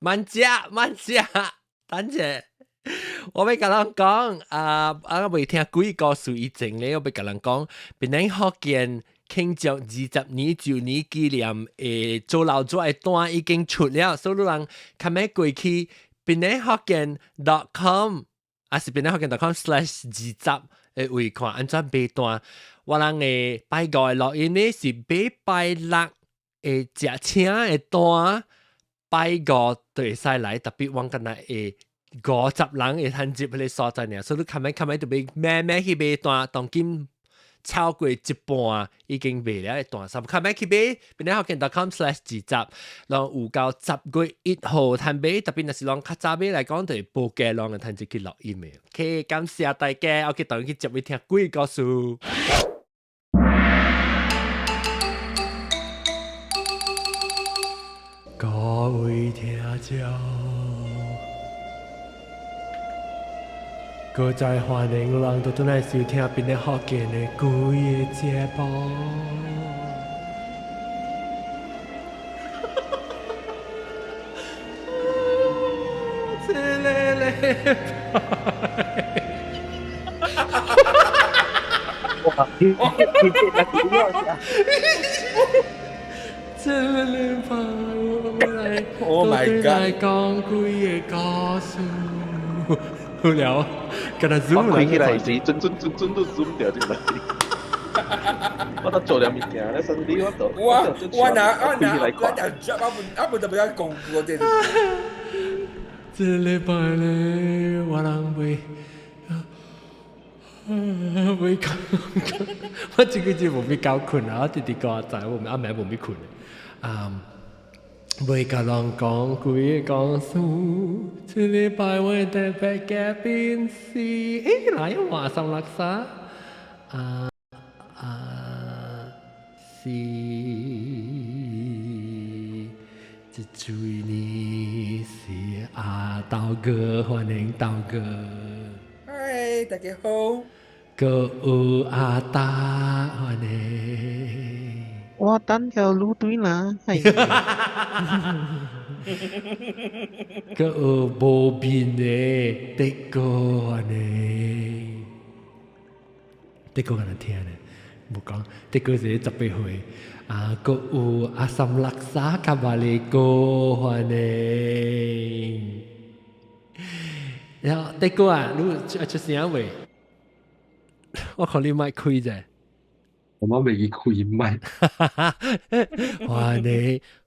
慢食，等者。我要甲人講未聽幾個故事以前咧，我要甲人講，別人福建慶祝20年周年紀念做老祖嘅單已經出了，所以人看咩過去別人福建 .com 還是別人福建 .com/20嘅位看安怎買單，我人嘅拜五嘅錄音咧是拜六食請嘅單，拜五就會使來，特別我今日50人會趁接迄個所在爾，所以你看咪就要慢慢去買單，當今超過一半已經賣了嘅單，看咪去買，邊個福建 .com/20，然後有到10月1號趁買，特別若是講較早買來講，就報價人嘅趁接去錄音嘅。OK，感謝大家，我去當去接去聽鬼故事。各位聽眾。各在歡迎人都來收聽邊個福建的鬼嘅節目。這禮哇！你這禮拜我來來講鬼嘅故事。好了，跟他 zoom 來起來時，準都 zoom 掉出來。我都做了物件，咧身體我就我就比較講過啲。這禮拜咧，我人未講，我這個節目未夠困啊！我弟弟講在，我阿妹冇困未甲人講鬼故事，這禮拜我特別嘉賓是，來話上垃圾，是這位呢是阿道哥，歡迎道哥。嗨，大家好。個有阿達，歡迎。我等條路對啦，係。個有無邊的的哥，歡迎。的哥可能聽咧，冇講。的哥是18歲，個有阿三垃圾卡巴利哥，歡迎。然後的哥啊，你出聲未？我看你麥開啫。我未去開麥。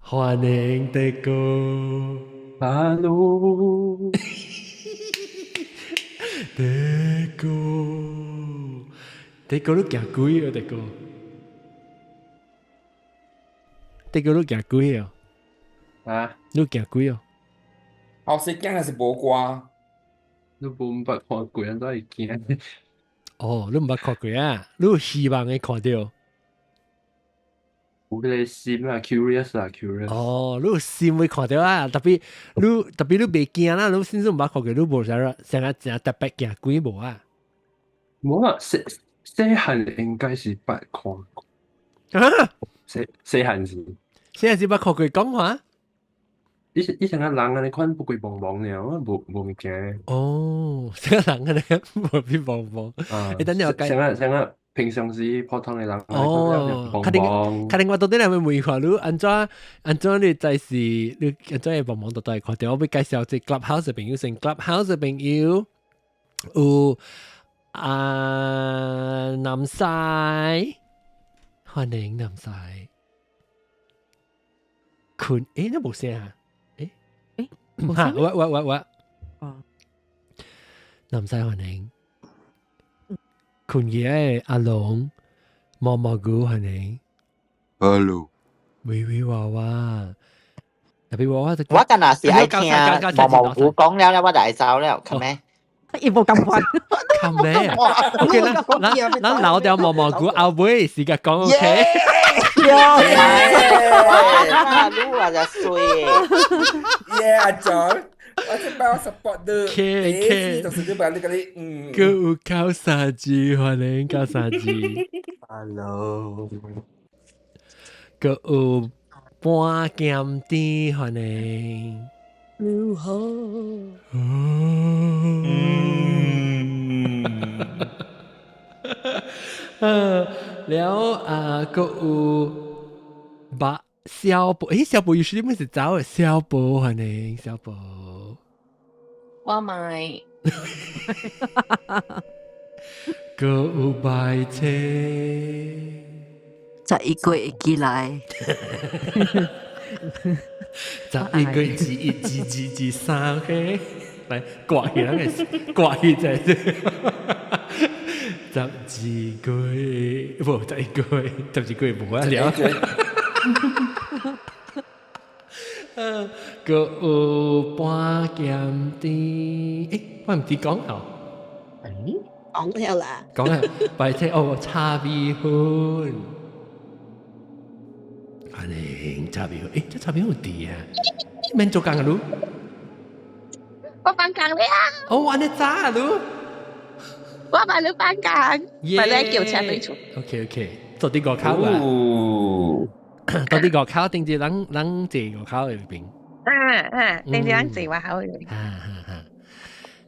歡迎的哥。Hello。的哥，的哥你行幾啊？的哥，的哥你行幾啊？啊？你行幾啊？後生驚還是無掛？你冇捌看過人都係驚。哦，你唔捌看過啊？你有希望會看到？有嗰個心啊 ，curious 啊 ，curious。哦，你有心會看到啊？特別你袂驚啦，你先至唔捌看過，你無成日特別行幾無啊？冇啊，細漢應該是捌看過。啊？細漢時。細漢時捌看過講話？以前個人安尼款不規梆梆爾，我無物件。哦，成個人安尼無邊梆梆。你等陣我解。成個平常時普通嘅人。哦，確定我到底係咪問話你安怎你在是你安怎會梆梆到底看到？我要介紹隻 Clubhouse 嘅朋友先 ，Clubhouse 嘅朋友有南西，歡迎南西。坤，你冇聲啊？嚇！我。南西歡迎。坤爺阿龍。毛毛菇歡迎 ，Hello，微微娃娃，特別娃娃就我今日是愛聽毛毛菇講了咧，我就會走了，係咪？亦冇咁快，係咪啊 ？OK 啦，嗱留掉毛毛菇後尾時間講 OK。你話就衰耶，阿 John。我先幫我 support 的，就是你把那個你，個有高沙雞，歡迎高沙雞 ，Hello，個有半鹹甜，歡迎如何？แล้วก็บะ小寶，誒小寶有時點是走嘅？小寶係你小寶，我買個有白車，十一個月寄來，十一個二三嘅，嚟掛起嚟嘅，掛起就係十二個月，唔十一個月，十二個月冇啊了。個有半劍啲，我唔知講哦。講了啦，講啦，白車哦，叉米粉，安尼叉米粉，這叉米粉啲啊，免做工啊嚕，我放假了呀，哦，安尼渣啊嚕，我買了放假，咪咧叫車隊出。OK，做啲個考啊，做啲個考，定住冷字個考裏邊，定住冷字話考裏邊。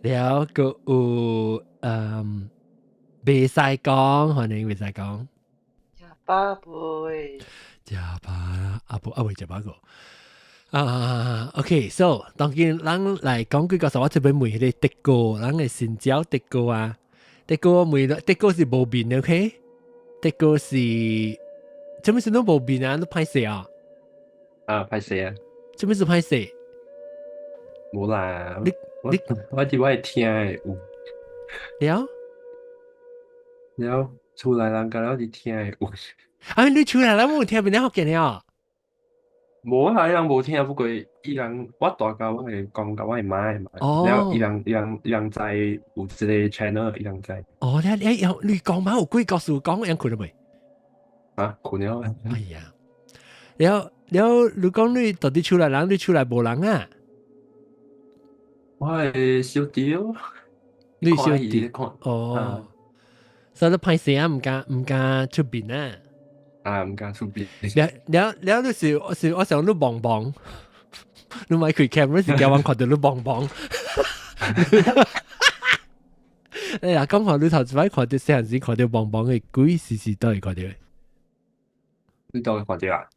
แล้วก็未使講，可能未使講。巴貝，加巴阿伯阿偉加巴個OK，so 當然咱來講幾個實話，這邊每個德國，咱嘅新疆德國啊，德國是無面嘅 ，OK？ 德國是，做咩事都無面啊？都歹勢啊？歹勢啊！做咩事歹勢？冇啦，我聽嘅有。了，厝內人甲了佇聽誒有。你厝內人冇聽邊啲學嘅了？無啊，伊人無聽，不過伊人我大家我係講甲我係媽嘛。了，伊人知有一個 channel， 伊人知。哦，你講媽有幾個數講樣困咗未？啊，困了。哎呀，了，你講你到底厝內人，你厝內無人啊？我係小弟，你小弟哦。所以你歹勢啊，唔敢出面啊！唔敢出面。了，你是我想你棒棒，你買開 cam， 你是叫我看到你棒棒。哎呀，講下你頭一擺看到細陣時看到棒棒嘅鬼時都會看到嘅。你都會看到啊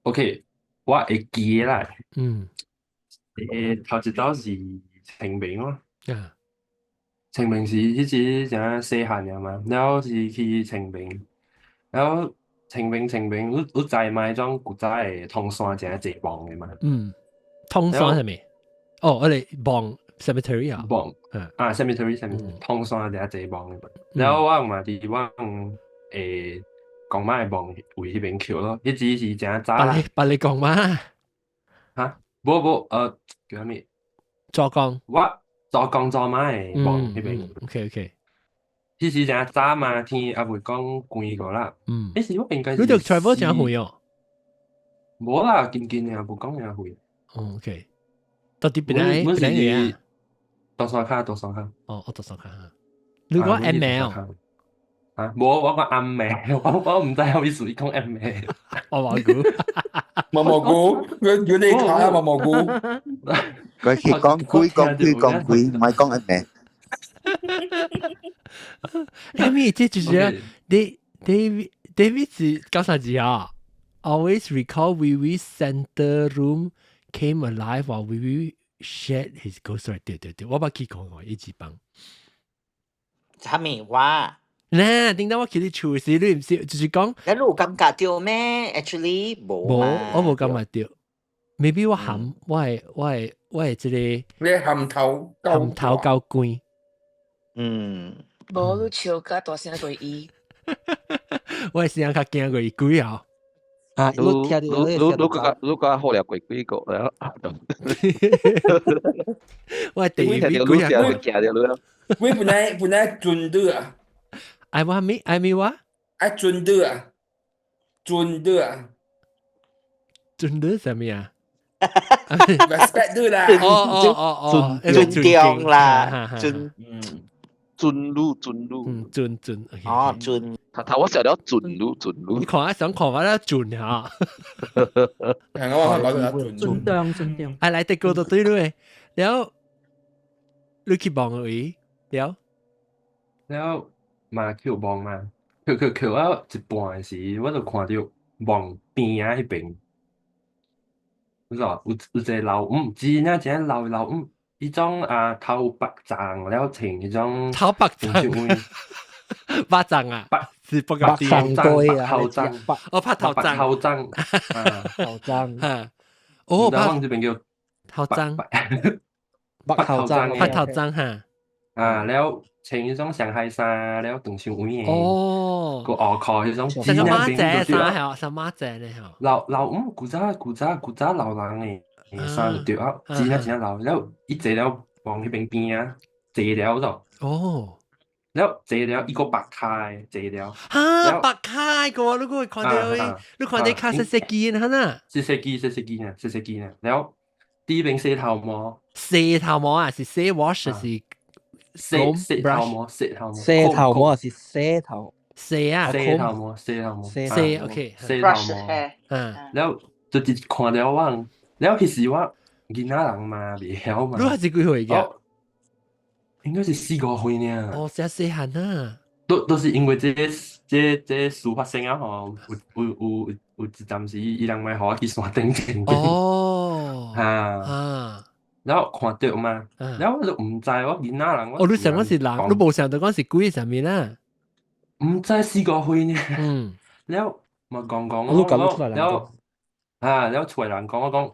？OK， 我會記啦。頭一道是清明咯。清明是迄時正細漢嘅嘛，然後是去清明，然後清明，你知嘛？種古早嘅通山正濟棒嘅嘛。通山係咪？哦，我哋棒 cemetery 啊。棒cemetery 通山正濟棒嘅嘛。然後我嘛佇我講媽嘅棒位迄邊橋咯，迄時是正早。把你講媽？嚇？冇叫啥物？左講。做工做媽嘅棒迄邊。OK。迄時正早嘛，天也會講關個啦。迄時我應該是。你條 travel 正會哦。冇啦，近嘅無講正會。OK。到底邊嚟啊？多山卡。哦，我多山卡。你講 ML。嚇，冇我講暗名，我唔知好意思講暗名。我蘑菇，佢你卡啊蘑菇。佢講鬼，唔係講一名。Amy， 這就是David 是九啥字啊 ？Always recall Wee center room came alive while Wee shared his ghost story。對，我把佢講過一字幫。啥物話？嗱，點解我叫你處事你唔識，就是講。你有感覺到咩 ？Actually 冇。我冇感覺到。Maybe 我含我係即係。你含頭夠貴。無你笑甲大聲過伊。我係聲較驚過伊鬼啊！你個好了鬼鬼個啦！我係第二位鬼啊！鬼本來準的啊！I mean what？I 準的啊！準的係咩啊？respect 的啦！尊重啦，准路。准。哦，准。我寫咗準路。你看想看我咧準嚇。係我講得準。準。嚟第個就對嘞，แล้ว你去望佢，แล้ว嘛去望嘛，去到一半時，我就看到望邊啊迄邊，你知道有一個老五，真正老五，迄種頭白粽，了穿迄種頭白粽，白粽啊，是不白粽龜啊，頭粽，哦拍頭粽，頭粽，頭粽，哦拍呢邊叫頭粽，白頭粽，拍頭粽嚇，แล้ว穿迄種上海衫，แล้ว長袖圍哦，個外褲迄種，成個馬仔衫係，成馬仔咧嚇，老五古早老人誒衫就對啊，真老，แล้ว伊坐了往迄邊邊啊，坐了咗，哦。แล้ว坐了一個白開坐了，嚇白開個，你會看到你看到卡色色機嚇呐，色機呢，แล้ว啲邊洗頭毛，洗頭毛啊，是洗 wash 是洗頭毛，洗頭毛是洗頭，洗啊，洗頭毛，洗 OK，洗頭毛，แล้ว就看了我，แล้ว其實我囡仔人嘛未曉嘛，你係幾歲嘅？應該是4-5歲呢。哦，真細漢啊！都是因為這事發生啊！吼，有一陣時，伊人咪互我去山頂前邊。哦，然後看到嘛，然後我就唔知我囡仔人。哦，你想嗰時人，你冇想到嗰時鬼上面啦。唔知4-5歲呢。嗯。然後咪講，我都講得出來人講。然後出來人講，我講，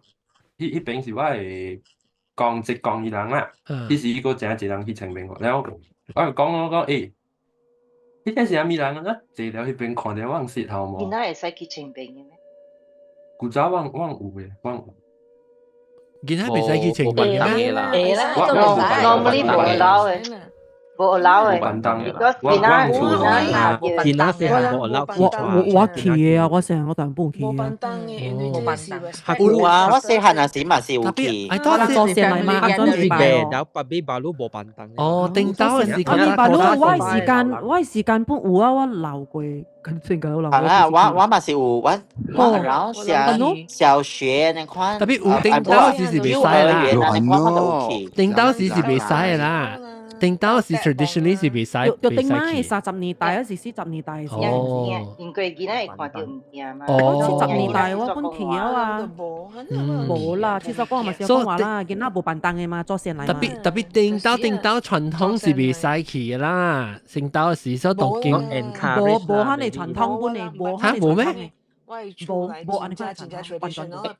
迄邊是我係講伊人啦。迄時個真一人去清明，然後我講，誒。呢件事阿咪人啊，坐了迄邊看到我石頭毛。而家會使去清明嘅咩？古早我有嘅，我有。而家未使去清明嘅咩？會啦，normally冇撈嘅。冇撈嘅，如果其他時候冇撈。我去啊，我成日我當然不去啊。冇辦嘅，冇辦當嘅。有啊，我細漢啊時嘛是有去。我做成嚟嘛，安裝嘅，然後巴比巴魯冇辦當。哦，定到嘅時間。巴魯我時間不有啊，我留過，真嘅我留過。我嘛是有，我然後小學那款。特別有定到時是未使啦。定到時是未使啦。定到是 traditionally 是未使，又定咩？30年代嗰時40年代時。哦。因為囡仔會看到唔驚嘛。哦。40年代我本期啊嘛。冇啦，其實講咪少講話啦，囡仔冇辦當嘅嘛，做成嚟。特別定到傳統是未使去嘅啦，定到時所當經。冇嚇你傳統本嚟，冇嚇冇咩？冇安尼真係 traditional，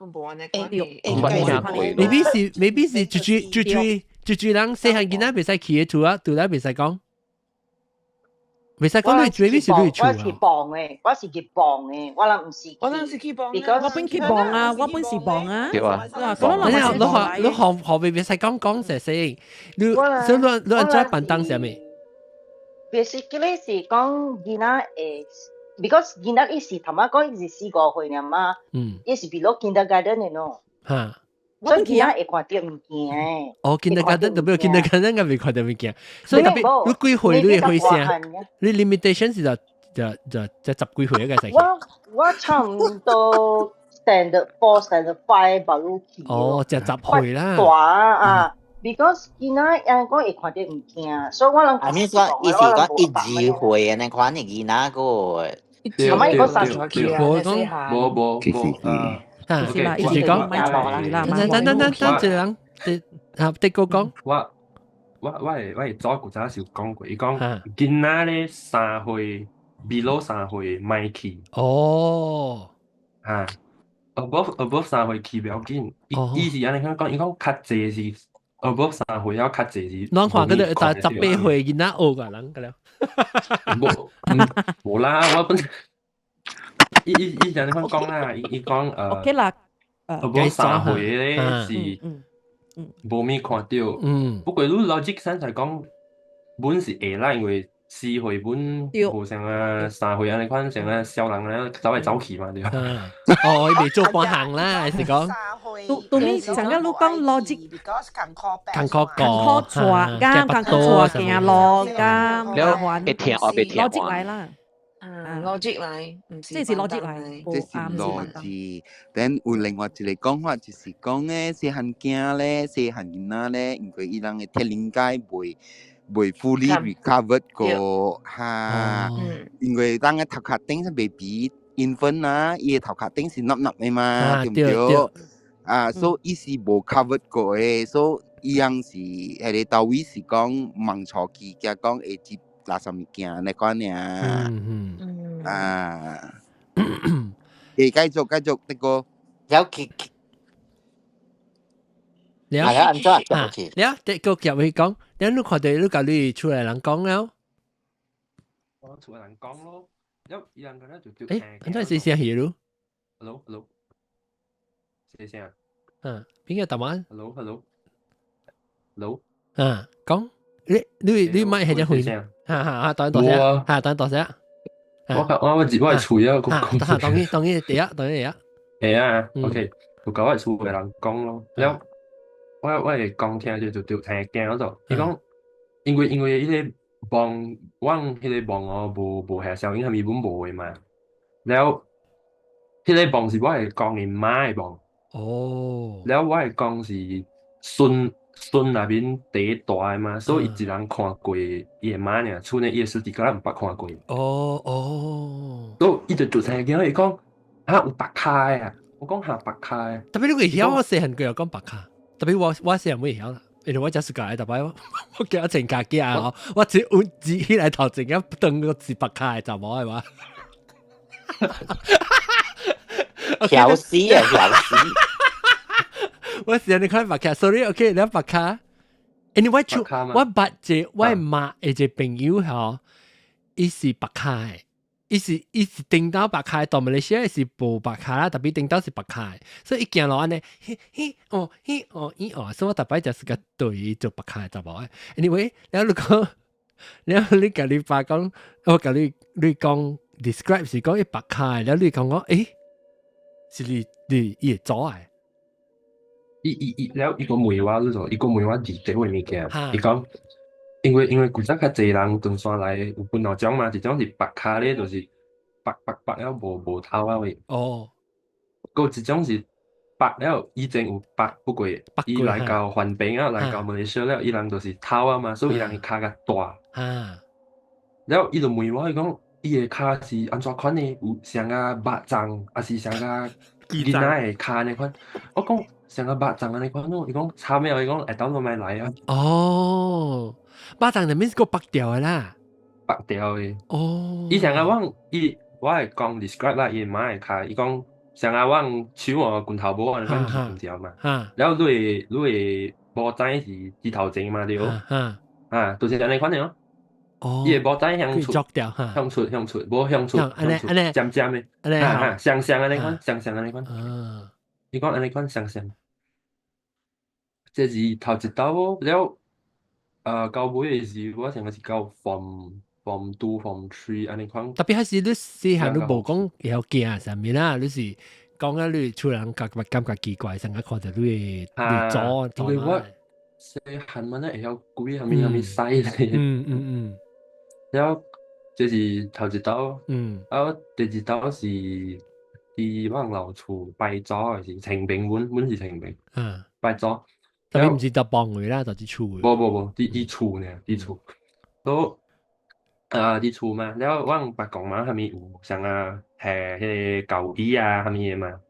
maybe 是住人細漢囡仔未使去嘅厝啊，對啦未使講，未使講你最尾是對厝啊。我是磅嘅，我是去磅嘅，我諗唔是。我諗是去磅啊，我本去磅啊，我本是磅啊。對啊。你學未使講實先，你按怎辦當上面？Basically 是講囡仔because 囡仔伊是頭媽講伊是4-5歲呢嘛，伊是 below kindergarten 嘅喏。嚇。所以囡仔會看到物件誒。哦 ，kindergarten 特別 kindergarten 嘅未看到物件，所以特別你幾歲你會先？你 limitation 是就10幾歲嘅使。我差唔多 standard 4、standard 5吧，入去。哦，就10歲啦。大啊！Because 囡仔講會看到物件，所以我諗。I mean 講，伊是講1-2歲嘅那款嘅囡仔個。係咪個30歲啊？冇。是啦，一直講，等一人，第個講。我係早古早時講過，伊講囡仔咧3歲 below 3歲咪去。哦。above 3歲去不要緊，伊是安尼講，伊講較濟是 above 3歲要較濟是。啷看嗰度18歲囡仔學㗎人㗎了。冇啦，我本。伊就你講啦，伊講OK 啦，above 3歲咧是無咩看到。不過你 logic 上嚟講，本是會啦，因為4歲本無像3歲安尼款，像小人咧走嚟走去嘛，對。哦，未做半行啦，還是講。到尾成日都講 logic，艱苦錯㗎，艱苦錯行路㗎，แล้วไอ้เถียงออกไปเถียง logic ว่า 嚟啦。logic 嚟，唔是即係 logic 嚟，即是邏輯。等有另外一個講法，就是講咧，細漢囝咧，細漢囡仔咧，因為伊人嘅體能界未 fully recovered 過嚇，因為當個頭殼頂是 baby infant 啊，伊個頭殼頂是凹凹嘅嘛，對唔對？所以伊是無 covered 過嘅，所以伊樣是係你到位是講盲錯期，加講會接垃圾物件嚟講呢。繼續呢個有結。了，安怎了，得個入去講，你看到你教你出來人講了，我出來人講咯，一人個咧就誒，安怎是聲嘢咯 ？Hello，是聲。邊個答案 ？Hello，講，你咪係隻回聲，當多聲，當多聲。我自我係吹啊，當然第一。係啊 ，OK，我講係出來人講咯，了。我係講聽就聽驚嗰度，伊講因為迄個幫阮迄個幫我無下效應係咪本無嘅嘛？แล้ว迄個幫是我係講你媽嘅幫，แล้ว我係講是孫那邊第一代嘅嘛，所以一人看過伊嘅媽呢，厝內伊嘅師弟個人毋捌看過。所以伊就聽驚，伊講有白卡啊，我講白卡。特別你會曉我細漢個又講白卡。特別我細人冇曉啦，因為我只暑假特別我叫我請假啊，我只起來頭前一頓個字白卡就冇係嘛？調屎啊調屎！我時你看白卡 ，sorry，OK， 你白卡。anyway，我八隻我媽一隻朋友嗬，伊是白卡嘅。伊是頂到白卡，到馬來西亞是無白卡啦，特別頂到是白卡，所以一行落安尼，所以我特別就是個對做白卡就冇。anyway，然後你甲你爸講，我甲你講 describe 是講伊白卡，然後你講是你會做嘅。然後伊個問我嗰種，伊個問我地點嘅物件，伊講。因為古早較濟人屯山來有分兩種嘛，一種是白卡咧，就是白了無頭啊位。個一種是白了以前有白不過，伊來到患病啊，來到馬來西亞了，伊人就是頭啊嘛，所以伊人個骹較大。然後伊就問我，伊講伊個骹是安怎款呢？有像個肉粽，還是像個囡仔個骹安尼款？我講像個肉粽安尼款咯，伊講差咩？伊講等我買來啊。巴掌入面是個白掉嘅啦，白掉嘅。以前我係講 describe 啦，伊媽嘅卡，伊講上下我手我拳頭無安尼講唔條嘛，然後你會無知是指頭前嘛對，就是安尼款嘅咯。伊會無知向出，無向出，尖尖嘅，上安尼款，上安尼款。伊講安尼款上，這是頭一刀了。到尾嘅時，我成個是到 form 2 form 3安尼款。特別係是你細漢你無講會驚上面啦，你是講啊你出人感覺奇怪，成日看到你做。因為我細漢嘛咧會曉鬼下面使咧。然後這是頭一刀，然後第二刀是伫我老厝拜祖嘅是清明，阮是清明，拜祖。特別唔是搭幫佢啦，就是厝。無，啲厝呢，啲厝。都啲厝嘛，然後我白講嘛，下面有像係迄個舊椅啊，下面嘢嘛。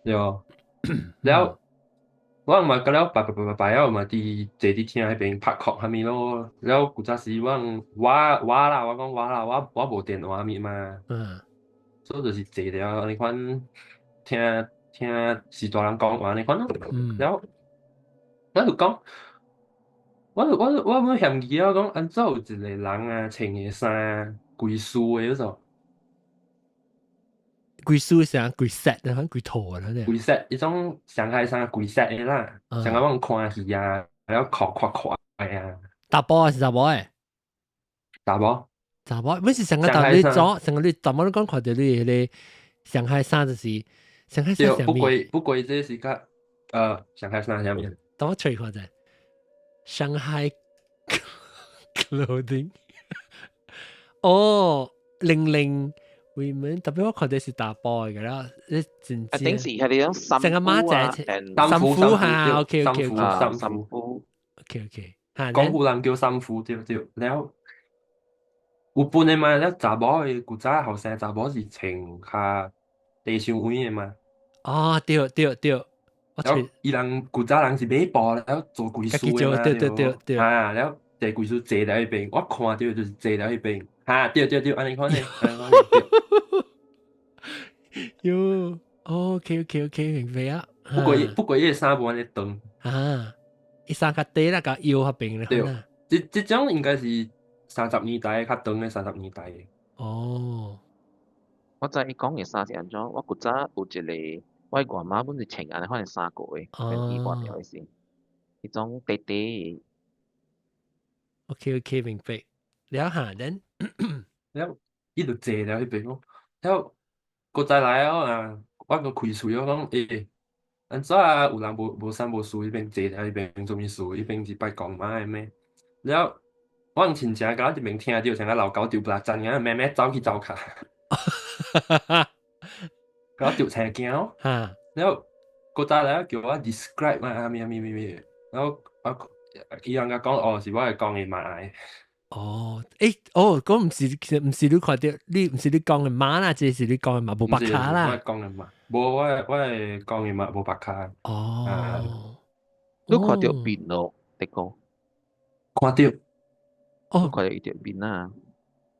有，然後我嘛嗰了白了嘛，啲坐啲廳喺邊拍殼下面咯。然後古早時我講我無電話面嘛。所以就是坐了你款聽是大人講話你款咯。然後我就講，我冇嫌疑啊！講安怎有一個人啊，穿個衫貴須嘅嗰種，貴須啥貴 set 啊，貴套啊，貴 set 一種上海衫貴 set 嘅啦，上海我看戲啊，然後垮啊，大波啊是大波誒，查某，每次上個搭你左，上個你怎麼都講看到你迄個上海衫就是上海衫上面。不過這是個上海衫上面。等我吹看者，上海 clothing。哦，00 women，特別我看到是大波嘅啦，你真正。定時係你種衫褲啊，衫褲嚇，OK，衫褲 ，OK，廣府人叫衫褲，對，แล้ว有本嘅嘛，แล้ว查某嘅古早後生查某是穿較地上位嘅嘛。哦，對。แล้ว伊人古早人是買布，แล้ว做貴數嘅嘛，對。แล้ว這貴數坐喺一邊，我看到就是坐喺一邊。對，安尼看呢，喲 ，OK，明白啊。不過伊個衫無安尼長。伊衫較短啦，較腰較平啦。對，這種應該是30年代較長嘅30年代嘅。哦，我知伊講嘅衫是安怎，我古早有一個我外媽本是穿安尼款嘅衫過嘅，跟伊換掉嘅先，迄種短短。OK，明白。了下等。แล้ว伊就坐了迄邊咯，แล้ว個再來啊，我個開喙我講安怎啊有人無衫無褲，迄邊坐了迄邊做咩事？迄邊是拜公媽嘅咩？แล้ว我親戚甲我一邊聽到像個老狗丟不拉真咁，慢慢走去走下，甲我丟青驚咯。แล้ว個再來叫我 describe 嘛咩，แล้ว伊人甲講是我係講嘅媽。嗰唔是你看到，你唔是你講嘅馬啦，即係你講嘅馬冇白卡啦。我係講嘅馬，我係講嘅馬冇白卡。你看到邊咯？你講看到，看到一條邊啊！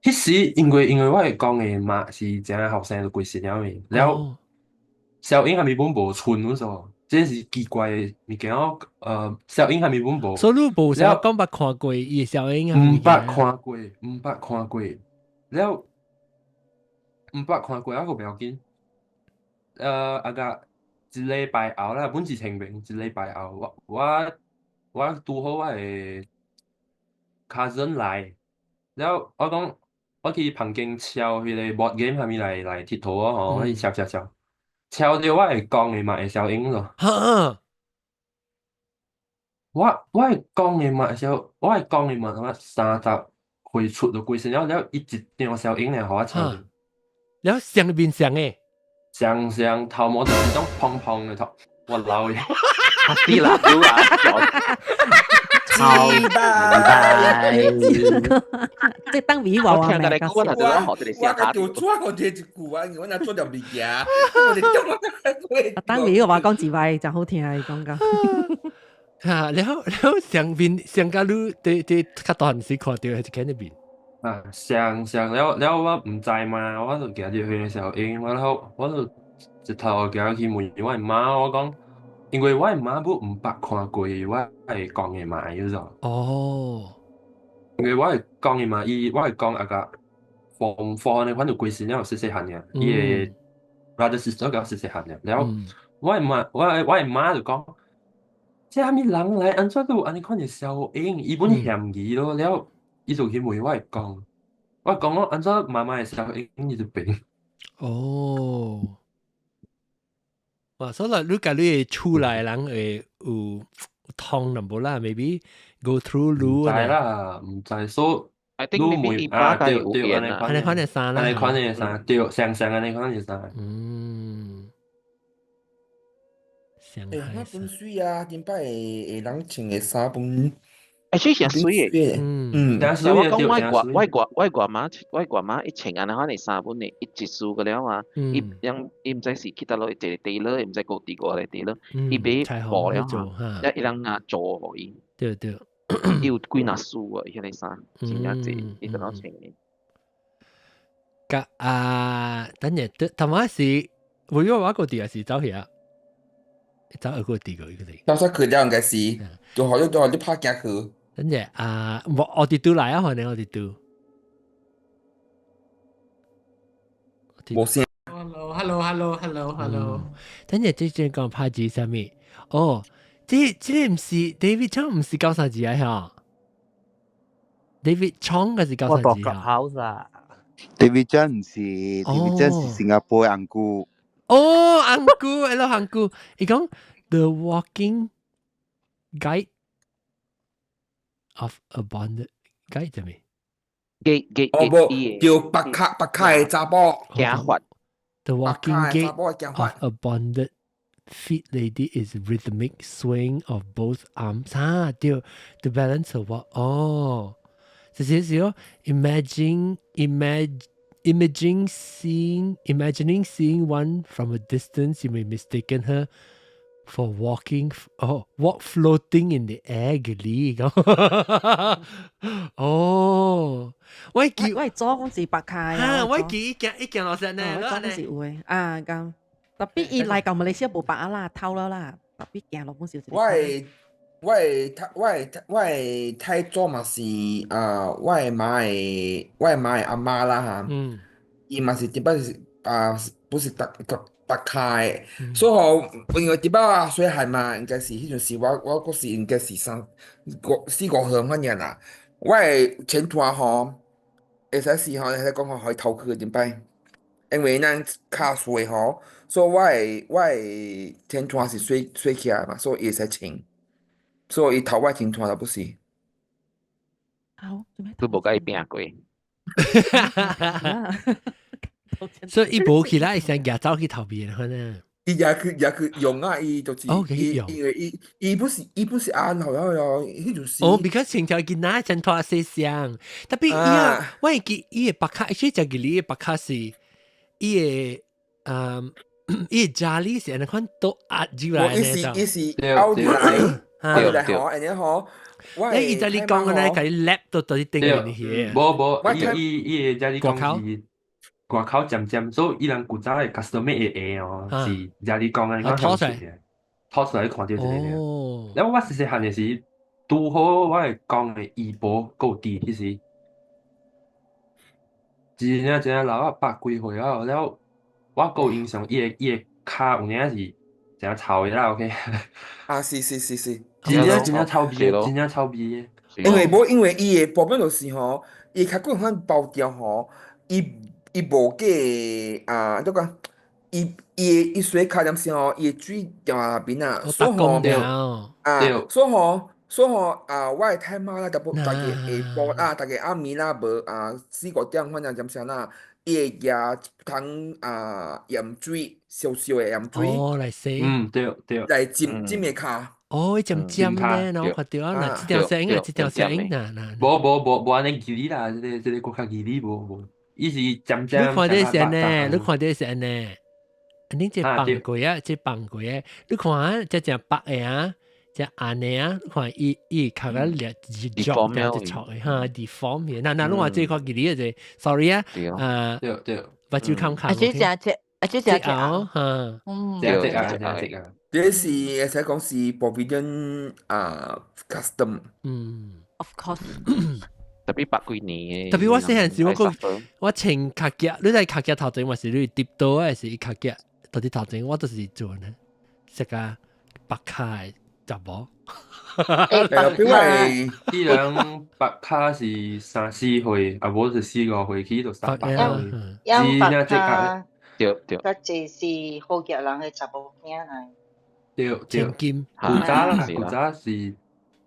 迄時因為我係講嘅馬是正後生就過世了嘅，แล้ว小英還未本無春嗰時。這是奇怪嘅物件，小英還未本無。所以你無啥講捌看過伊小英啊？唔捌看過，了唔捌看過，還個唔要緊。啊個一禮拜後啦，本是清明，一禮拜後，我拄好我嘅 cousin 來，了我講我去旁邊敲迄個 board game 下面來佚佗啊，吼，我去敲。敲到我係講嘅嘛，係小英咯。我係講嘅嘛，我係講嘅嘛，我30歲出就過身了，伊一張小英嚟，互我敲。了上面上嘅，上頭毛就是種蓬蓬嘅頭，我老嘅。啲啦，超拜，即係等面話話聽你講，我頭先學你寫下。我這一句啊，我嗱做條物件，我哋做等面話講自慰就好聽，講講。แล้ว上加你對較大陣時看到係喺呢邊。上แล้ว我唔知嘛，我就行入去小英，我就一頭行去問我媽，我講。因為我媽母唔捌看過，我係講嘅嘛，有咗。因為我係講嘅嘛，我係講個form 4呢，反正貴時了細漢嘅，伊個 brother sister 個細漢嘅，然後我係媽就講，這咩人來，安怎都安尼看見小英，伊本嫌疑咯，然後伊就去問我係講，我安怎媽媽係小英，伊就病。所以你家你出來人會有痛淡薄啦 ，maybe go through 路啊。唔知，所以你每啊對，安尼款嘅衫啦，安尼款嘅衫，對，上安尼款嘅衫。那本水啊，今擺會人穿嘅衫本。水成水嘅，我講我外媽一穿安尼款嘅衫本嚟，一束個了嘛，伊唔知是去倒落一個地咯，唔知個地個嚟地咯，伊買布了嚇，一人啊做互伊，對，伊有幾若束啊，迄個衫真正濟，伊就攞穿嘅。等陣頭晚時，會唔會個地係走去啊？走去個地個嗰啲。到時佢了應該是，就好像你拍鏡去。等陣我哋都來啊，可能我哋都。冇聲。Hello。等陣即係講拍字上面，即唔是 David Chang 唔是93字啊嚇。David Chong 嘅是教我讀神字 Clubhouse 啊。David John 是 David John 是新加坡嘅uncle。哦，uncle，hello uncle，你講 The Walking Guide of Abundant Guide 係咪哦無，叫白卡嘅查甫，行法。The 白 Walking 卡嘅查 Gait 甫嘅行 of 法。Abundant Fit Lady is rhythmic swing of both arms. 啊，對 ，the balance of what？哦，就是咯，imagining seeing one from a distance, you may mistaken her for walk floating in the air 嘅哩咁。哦，我做講是白卡啊，我記一件落實呢，我做講是有嘅啊咁。特別伊來到馬來西亞無白啦，偷啦，特別驚落本少少。我嘅泰祖嘛是我嘅媽嘅阿媽啦哈，伊嘛是點解是不是白開，所以因為點解水海嘛，應該是迄陣時我嗰時應該是4、5歲反正啦，我嘅前途吼，會使是吼，會使講可以偷去點解？因為咱卡水吼，所以我的天窗是水起來嘛，所以會使清，所以伊頭我天窗就不是。好，佢無甲伊拼過。所以伊無起來，成日走去逃避可能。伊也去用啊，伊就是伊不是按好了，迄就是哦，because 成條囡仔真拖細聲，特別我會記伊個白卡，其實就係伊個白卡是伊個伊個家裡是安尼款都壓住來呢，伊是拗住來吼，安尼吼。伊在你講嘅咧，佢 lap 到啲定嘅嘢。無，伊個家裡講是。外口漸，所以伊人古早嘅 customer 會哦，是家裡講嘅，拖出來看到一個。然後我細漢嘅時，拄好我會講嘅醫保夠低，迄時真正老啊百幾歲啊，然後我夠印象，伊個骹有影是真臭嘅啦 ，OK。是，真正臭味嘅，真正臭味嘅。因為伊個部分就是吼，伊較過款包掉吼，伊無計都講，伊水卡點先吼，伊水掉下邊啊，所以我嘅太媽啦，大家下晡大家暗暝啦，無4、5點反正點先啦，伊會舉通鹽水，燒嘅鹽水，哦來洗，對，來浸嘅卡。哦，一浸咧，我看到啦，這條聲啊，無安尼記哩啦，這個國家記哩無。伊是漸，你看到是安尼，你看到是安尼，你這放過啊，這放過啊，你看啊，這隻白嘅啊，這安尼啊，你看伊卡個裂腳就錯嘅哈，deform 嘅，嗱，你話這個記哩就 sorry 啊，對，把酒看看，這哈，這是會使講是 Provident custom，of course。特別百幾年特別我細漢時，我穿卡夾，你睇卡夾頭前，還是你跌倒還是卡夾到啲頭前，我都是做呢，食個白卡嘅雜貨。因為伊人白卡是3、4歲，啊無是4、5歲起就3、8歲。因白卡，對，佢這是好嘅人嘅雜貨囝嚟。對，古早是。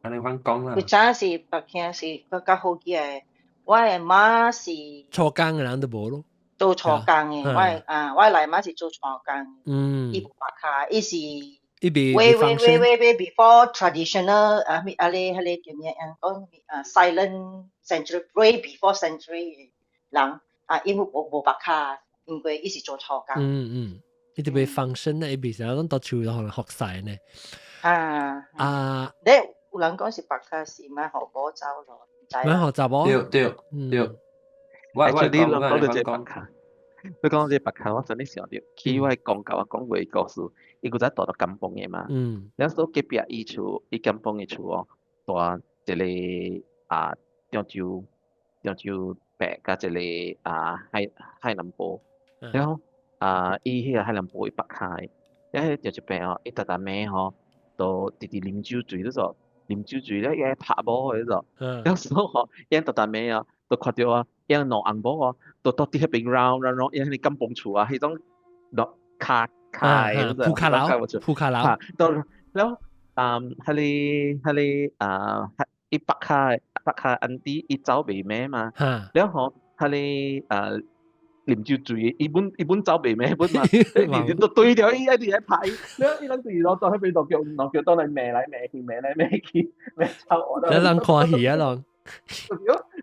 安尼款講啦，佢早是白傾是佢較好嘅，我嘅媽是初工嘅人都無咯，做初工嘅，我嚟媽是做初工，伊無白卡，伊是 way before traditional 迄個叫咩講silent century way before century 人伊無白卡，因為伊是做初工，伊特別 function 咧，伊平時講到處可能學曬呢，你。有人講是白卡是買荷包走咯，買荷雜包。對。我講到這白卡，你講這白卡，我真係想到，佢我講教我講過一個故事，伊個在大到金邦嘅嘛，有時候隔壁伊厝，伊金邦嘅厝哦，大一個漳州白加一個海南島，然後伊迄個海南島伊白卡嘅，然後漳州白哦，伊逐暸暝吼，都直直啉酒醉嗰陣。啉酒醉了，伊拍某迄个，有时候吼，伊特特咩啊，都看到啊，伊弄红某啊，都到底迄边 round，伊迄金崩厝啊，迄种落卡鋪卡樓，嚇，到แล้ว伊北卡อันที่伊走未咩嘛，แล้ว吼啉酒醉，伊本走未咩本嘛，你都對掉伊一直喺拍，แล้ว伊諗住攞到迄邊落腳當嚟咩去，咩臭我都。你諗看戲啊咯？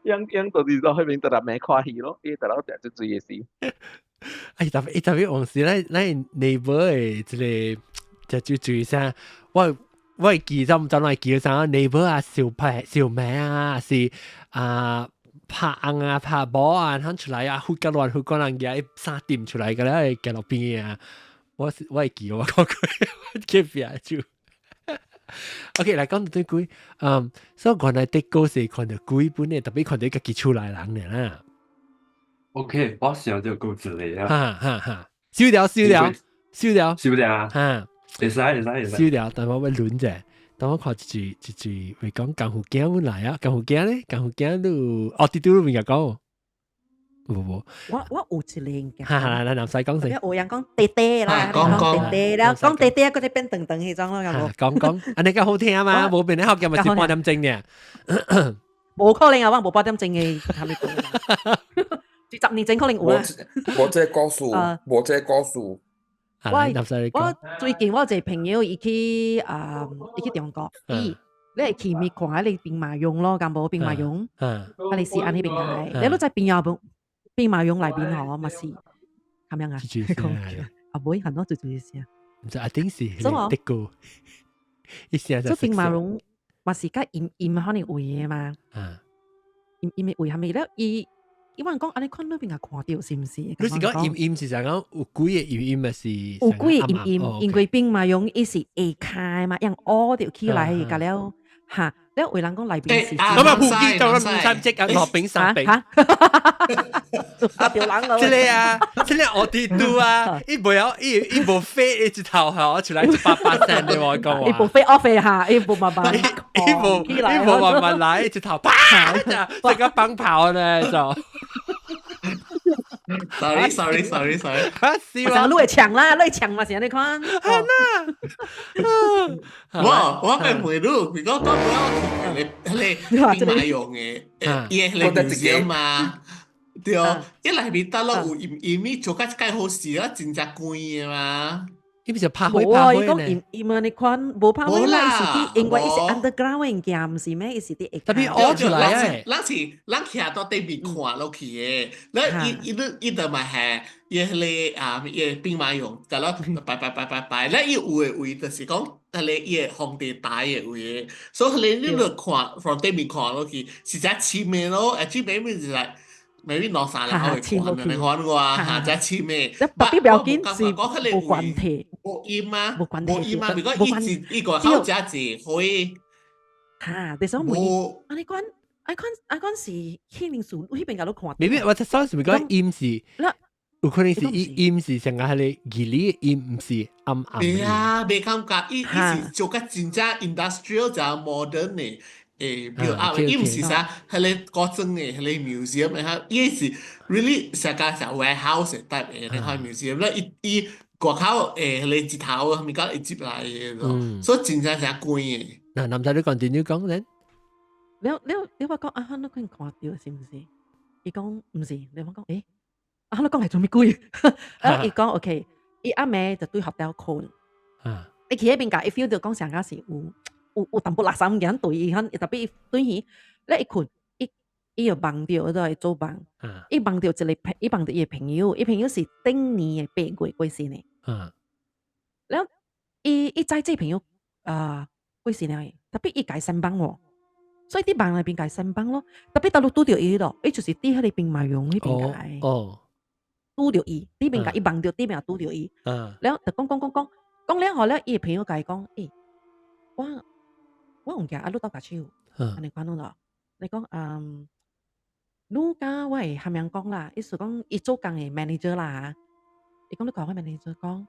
樣就是到迄邊就嚟咩看戲咯，伊就攞隻醉嘅事。特別往時咧，neighbor 嘅即個就醉聲，我會記得唔知係叫啥 neighbor 啊，小妹啊，是拍紅啊拍波啊，攤出來啊，好個人嘅三點出來嘅咧，嘅落邊啊，我會記我講佢嘅邊就。OK， 嚟講到對鬼，所以原來啲故事看到鬼本嚟，特別看到自己出來人嘅啦。OK， 我想到故事嚟啊！燒掉，會使，燒掉，但我會輪啫。當我看一句會講江湖鏡本來啊，江湖鏡都啲都邊個講？冇。我有一年嘅。嗱，唔使講先。有人講爹爹啦，講爹爹啦，講爹爹嗰啲變等迄種咯，有冇？講，安尼個好聽嘛？冇變你學嘅咪是半點鐘嘅。冇可能啊，我冇半點鐘嘅，係咪講？10年前可能有啦。我這個數。我最近我有一個朋友，伊去中國，你係去咪看你兵馬俑咯，咁冇兵馬俑，你試按呢邊睇，你都在兵馬俑裏邊嗬，咪是咁樣啊？阿妹很多最意思啊，唔知一定是的個，一下就。兵馬俑咪是加鹽可能有嘢嘛，鹽會係咪咧？伊話講安尼看那邊個看到是唔是？你是講鹽是講有鬼嘅鹽咪是？有鬼嘅鹽，因為兵馬俑伊是會開嘛，樣屙掉起來個了嚇。แล้ว有人講內邊是。咁啊，ผู้機當然唔三隻啊，落餅三餅。啊，條人咯。即係我哋都啊，伊部飛一直頭嚇，出來8%你話講話。伊部飛 off 下，伊部慢慢。伊部慢慢來，一直頭啪就成個崩炮咧就。sorry， 我攞嚟搶啦，攞嚟搶嘛，成日你看。我嘅妹都，如果講你兵馬俑嘅，伊係嚟museum嘛，對，一嚟邊得咯，有鹽做得介好事啊，真正貴嘅嘛。伊咪就拍開伊講鹽你看無拍開啦，是啲因為伊是 underground 嘅，唔是咩？伊是啲。特別屙出來啊！咱徛到對面看落去嘅，咱伊就咪係伊迄個兵馬俑，就咯拜，咱伊有嘅位就是講，伊個皇帝大嘅位，所以你就看 from 對面看落去，是只黐咩咯？黐咩咪就係。maybe 攞曬啦，去看你看過啊？就黐咩？特別表件是冇關係，冇鹽啊，冇關係。如果依個口只字可以嚇，你想問？你講是希靈樹嗰邊個都看。未必，我當時咪講鹽是，有可能是鹽是成個係你義理鹽，唔是暗嘅。係啊，未感覺，伊是做個真正 industrial 就 modern 嘅。build up，伊唔是啥，係你國政嘅，係你 museum 嘅嚇，伊是 really 成個成 warehouse 嘅 type 嘅，你看 museum 咧，伊國口你一頭係咪講會接來嘅咯，所以真正成貴嘅。嗱，男仔你continue講咧，你話講啊，你可能看到是唔是？伊講唔是，你話講誒，啊，你講係做咩鬼？伊講 OK，伊阿妹就對學校看，伊企喺邊架，伊 feel 到講成個是有淡薄垃圾咁樣對伊，特別對伊，咧一困，伊又幫到，都係做幫，伊幫到伊幫到伊嘅朋友，伊朋友是頂年嘅8月過世呢，แล้ว伊知這朋友過世呢，特別伊改新幫喎，所以啲幫嚟邊改新幫咯，特別大陸拄到伊咯，伊就是啲喺你兵馬俑呢邊改，拄到伊，呢邊改伊幫到，呢邊又拄到伊，แล้ว就講了後咧，伊嘅朋友解講，我唔記得，你到架超，你講到咯，你講你家喂係咪講啦？意思講伊做工嘅 manager 啦，你講你講開 manager 講，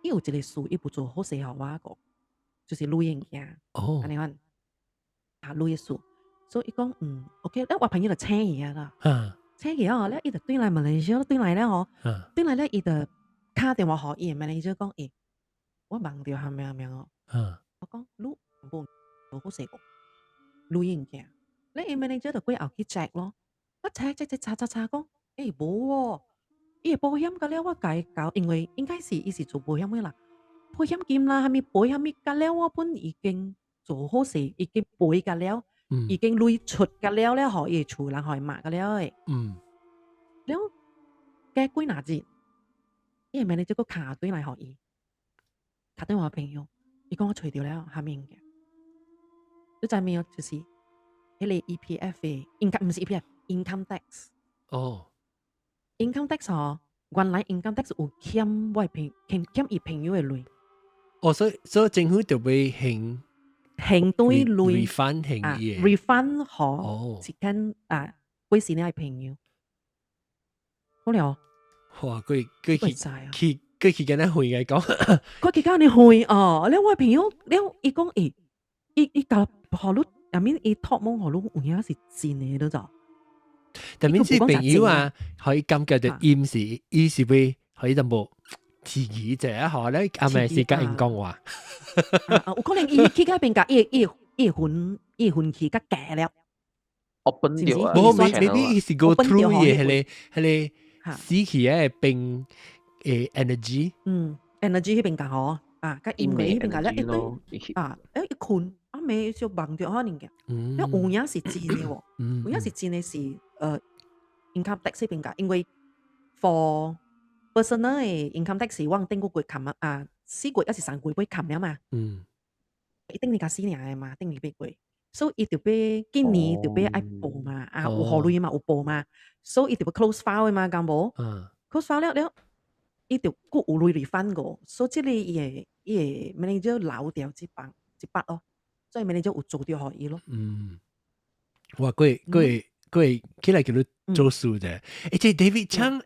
伊有一個事伊不做好勢好我講，就是錄影嘅，你講，下累數，所以伊講OK，咧我朋友就請伊啊啦，請伊啊，咧伊就轉來馬來西亞，轉來咧嗬，轉來咧伊就打電話互伊manager講，我忘掉係咪哦，我講你冇好勢個，累人嘅，咧伊 manager 就歸後去 check 咯，我查講，冇喎，伊保險個了我解搞，因為應該是伊是做保險嘅啦。保險金啦，係咪保險咪㗎了？我本已經做好勢，已經背㗎了，已經累出㗎了咧，可以厝人可以買㗎了誒。了，嘅幾拿錢？因為咪你這個卡對嚟可以，卡對我朋友，伊講我除掉了，下面嘅，你知沒有？就是迄個 EPF 嘅 income 唔是 EPF，income tax。哦 ，income tax 嗬，原來 income tax 有欠我欠伊朋友嘅累。所以政府就會行對累 refund 行嘢 refund 可是跟幾時呢？朋友，好了，哇！佢咁樣會嘅講，佢咁樣會哦，你我朋友，你伊講伊教學率入面伊託夢學率有影是真嘅都就，但係啲朋友啊，可以感覺到驗時，伊是會可以就冇。自己者嗬咧，阿咪是甲因講話，有可能伊去嗰邊甲伊分期甲假了，我本掉啊，你是 go through 嘢係死期嘅並energy， energy 嗰邊甲嗬，甲因咪嗰邊甲咧一堆一困，阿咪就忘掉可能嘅，因為有影是真嘅喎，有影是真嘅是income tax 嗰邊甲，因為 for personal 嘅 income tax 我頂個月冚4個月還是3個月冚了嘛，一定你加4年嘅嘛，頂2個月，所以伊就俾今年就俾愛報嘛，有學類嘛有報嘛，所以伊就要 close file 嘅嘛，咁冇，close file 了，伊就佫有類 refund 個，所以即個伊嘅 manager 留掉一筆咯，所以 manager 有做掉可以咯。哇，佢起來叫你做事啫。即 David Chang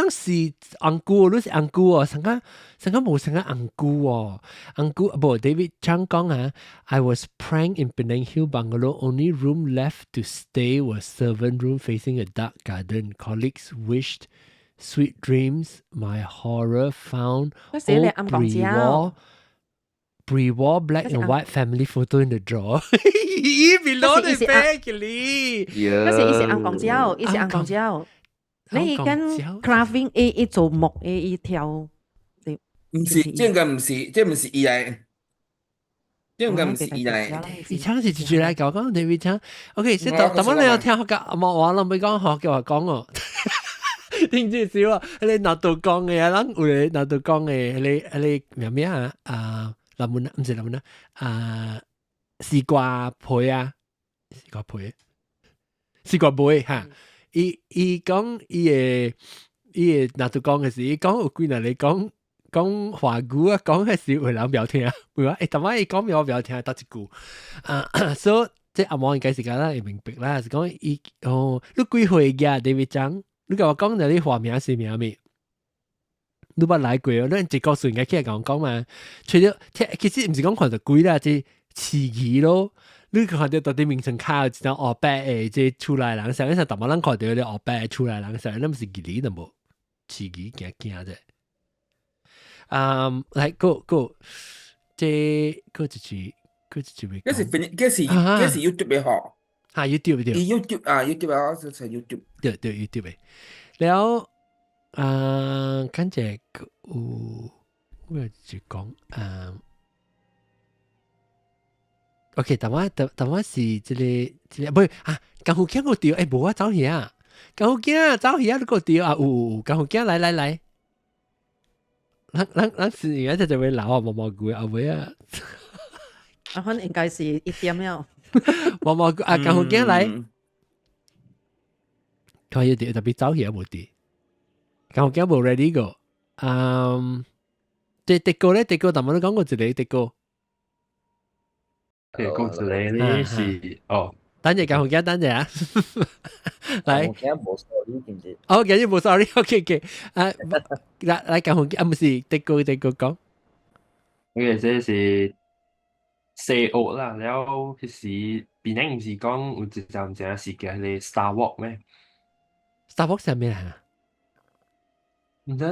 是紅姑，你是紅姑哦，成間冇成間紅姑哦，紅姑不 David Chang 講啊 ，I was pranked in Penang Hill Bungalow. Only room left to stay was servant room facing a dark garden. Colleagues wished sweet dreams. My horror found old pre-war black and white family photo in the drawer. Below the bed 哩。嗰時伊是紅光椒，伊是紅光椒。你跟 crafting 伊做木伊跳，唔是，這個唔是伊嚟，這個唔是伊嚟。伊唱是住嚟講David Chang。OK，先等我你有聽學㗎，我諗唔講學嘅話講哦。聽住少啊！你拿到講嘅啊，咱有咧拿到講嘅，你咩啊？南門唔是南門啊，絲瓜皮啊，絲瓜皮嚇。伊講伊嘅拿到講嘅時，伊講有幾日你講華語啊，講嘅時會人唔要聽啊，會話但係伊講唔要聽得一句所以即係阿毛應該時間啦，會明白啦，是講伊你幾歲嘅David Chang？你甲我講就你化名是名未？你捌來過哦？咱一個數應該起來甲我講嘛。除咗其實唔是講看到鬼啦，即詞語咯。你看到到底名稱卡有一張黑白誒，即厝內人上，嗰陣淡薄咱看到啲黑白厝內人上，咱唔是字字都無，詞語驚啫。來個即個就是咩？嗰是 YouTube 嘅嗬。YouTube 啊就係 YouTube。對 YouTube 嘅。แล้ว跟住我就講OK，但我是即個唔係江湖驚個掉，冇啊走嘢啊，江湖驚走嘢啊，個掉啊，有江湖驚來，咱是而家就會鬧啊，毛菇啊會啊，可能應該是1點了，毛菇啊，江湖驚來。佢要特別走嘢冇啲，咁我驚冇 ready 個，迪哥，但係我都講過一個迪哥之類是等陣講驚，等陣啊，嚟，冇 sorry 知唔知？哦，今日冇 sorry，OK，嚟講驚，唔是迪哥講， OK，這是西澳啦，แล้ว迄時邊個唔是講有一陣時是叫迄個 Star Walk 咩 ？Starbucks 係咩啊？唔知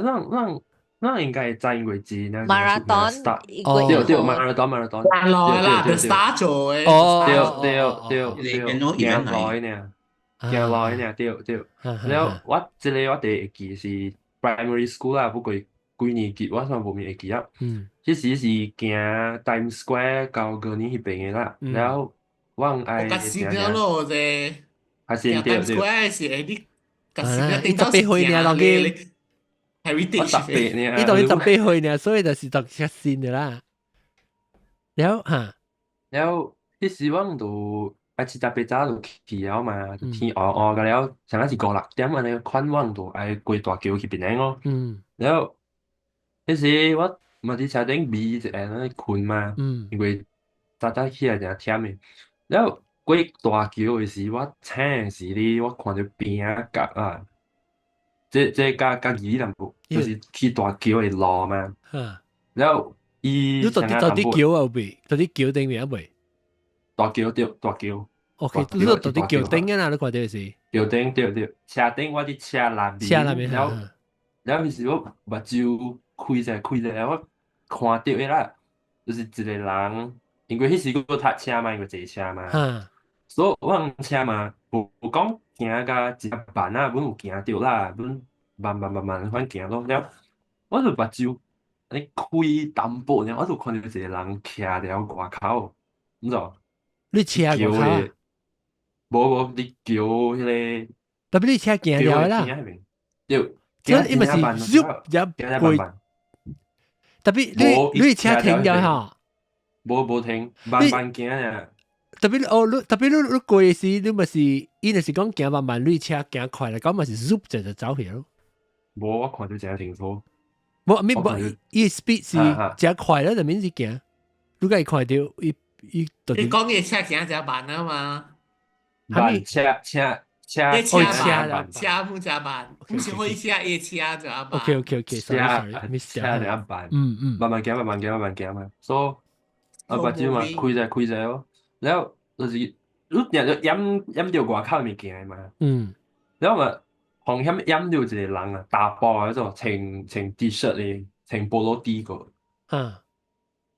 咱應該知過字呢，marathon，對marathon，行來啦，The Star 做嘅，對，行來呢，對。แล้ว我這個我第會記是 primary school 啦，不過幾年級我算無咪會記啊。迄時是行 Times Square 到過年迄邊嘅啦，แล้ว我愛行行咯啫，行 Times Square 是你18歲呢，當然。heritage 呢度你18歲呢，所以就是讀出線嘅啦。แล้ว迄時我就愛七搭八早就去了嘛，天黑黑個了，像係是5、6點安尼，款我就愛過大橋去邊個咯。แล้ว迄時我嘛佇車頂眯一下安尼困嘛，因為早起來誠忝嘅。แล้ว過大橋嘅時，我請是哩，我看到邊仔角啊。這甲宜蘭部就是去大橋嘅路嘛，然後伊你到底橋後邊，到底橋頂面未？大橋對大橋。OK，你到底橋頂嘅哪？你看到是？橋頂對，車頂我佇車內面，然後迄時我目睭開者，我看到嘅啦，就是一個人，因為迄時我讀車嘛，因為坐車嘛，所以我用車嘛，無講。行甲一慢啊，阮有行着啦，阮慢款行咯。了，我就目睭安尼開淡薄爾，我就看到一個人徛了外口，你知道？你車外口？無，你橋迄個。特別你車行了啦。對，即因為是入過。特別你車停咗嚇？無停，慢行啊。特別你過嘅時，你咪是，伊就是講行慢慢，你車行快啦，咁咪是 zoom 就走去咯。無，我看到真停錯。無，伊 speed 是真快啦，就免是行。你該看到伊。你講嘅車行真慢啊嘛。慢車不加慢，唔是可以車夜車就慢。OK， sorry，車就慢。慢慢行嘛，所以我目睭嘛開者咯。แล้ว就是你定咗淹到外口物件嘛，แล้ว嘛紅險淹到一個人啊，大波嗰種穿 T-shirt 嘅，穿 polo T 個，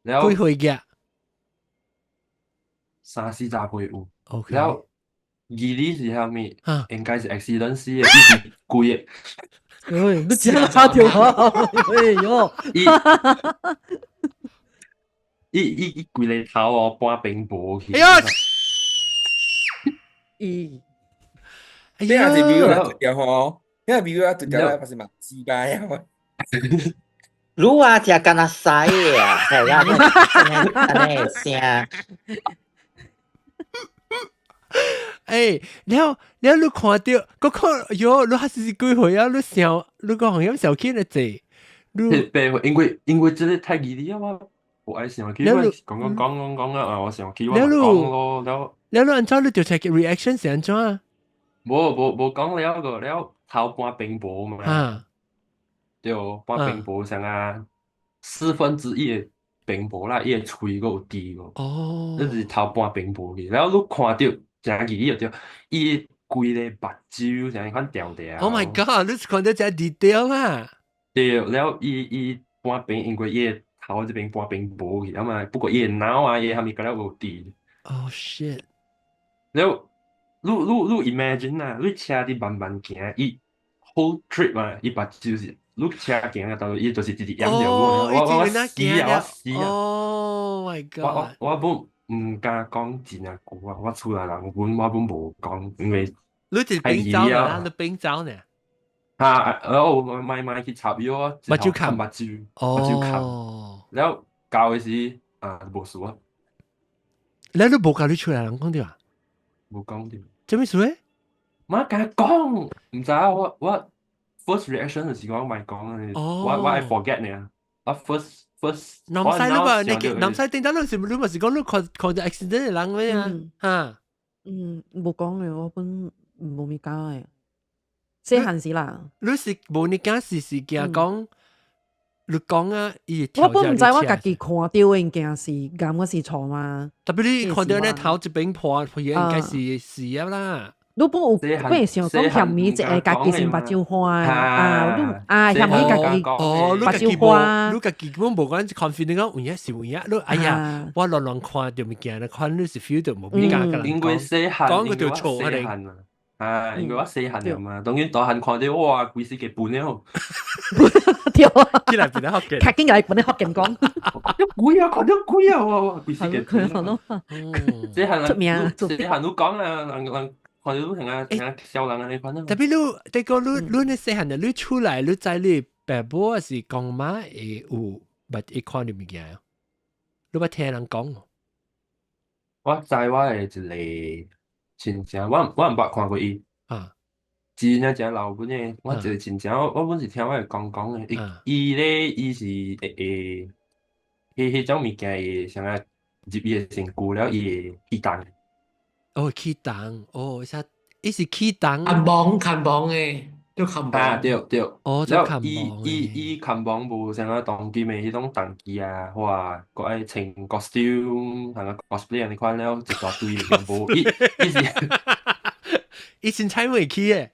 แล้ว幾歲嘅？3、4歲有，แล้ว疑似是後面應該是 accident 死嘅，伊是貴嘅。你真係條啊！伊跪嚟頭哦，搬冰雹去。哎呀！哎呀！是比如啦，條吼，因為比如啦，條啦，不是嘛，世界啊！รู้ว่าจะกันอะไรอ่ะแต่ว่าอะไรเสียแล้ว你看到嗰個喲，你還是幾歲啊？你小，你個行業小見得濟，因為真係太易啲啊嘛。我愛上去，講啊！我上去我講咯，了你按照你調查嘅 reaction 是安怎啊？無講了個了頭搬冰雹嘛，對，搬冰雹上啊1/4嘅冰雹啦，伊個喙個有滴個，你就是頭搬冰雹去，然後你看到真易就對，伊規個目睭像款條條。Oh my god！你看到真 detail 啊？對，แล้ว伊搬冰，因為伊頭這邊搬冰雹去，啊嘛，不過伊個腦啊，伊後面嗰粒有滴。Oh shit！แล้ว你 imagine 啊，你車啲慢行，伊 whole trip 啊，伊目睭是你車行啊，到伊就是直淹掉我死啊 ！Oh my god！我本唔敢講真啊，我厝內人本我本無講，因為你係冰州呢？你冰州呢？然後買去插藥，目睭冚目睭冚，然後教嘅時無事啊。你都冇教你厝內人講掉啊？冇講掉。做咩事咧？我甲講，唔知啊，我 first reaction 就是講咪講我I forget 呢，我 first。南西你話你南西點解你咪是講你看到 accident 嘅人咩啊？嚇，冇講嘅，我本冇咪教嘅，細漢時啦。你是冇你講是驚講，你講啊，我本唔知我家己看到嘅物件是啱嗰是錯嘛？特別你看到咧頭一邊破嘢，應該是啦。你本有本想講嫌伊一個家己先目睭花你嫌伊家己目睭花，你家己根本無講 confident 講有影是有影，你哎呀，我亂看到物件，看你是 feel 到冇邊家㗎啦。因為細漢，講嗰條錯啊你。因為我細漢了嘛，當然大漢看到哇，規世界笨了。對啊，起來變得學嘅，較緊嚟變得學嘅講，鬼啊，看到鬼啊，哇，規世界笨咯。細漢出名，細漢你講啦，人看到成小人啊，你看到。特別你講你細漢你出來，你知你爸母是講乜會有捌會看到物件啊？你捌聽人講？我知我係一個。親戚，我唔捌看過伊。真正老本嘅，我一個親戚，我本是聽我公講嘅，伊是迄種物件會像啊入伊嘅身軀了，伊會起動。哦，起動，哦，伊是起動。看網誒，都看網。對。哦，然後伊看網無像啊當今嘅迄種動機啊，或啊個愛穿 costume，像啊 cosplay 安尼款了，一大堆嘅無。伊是。伊先猜未起嘅，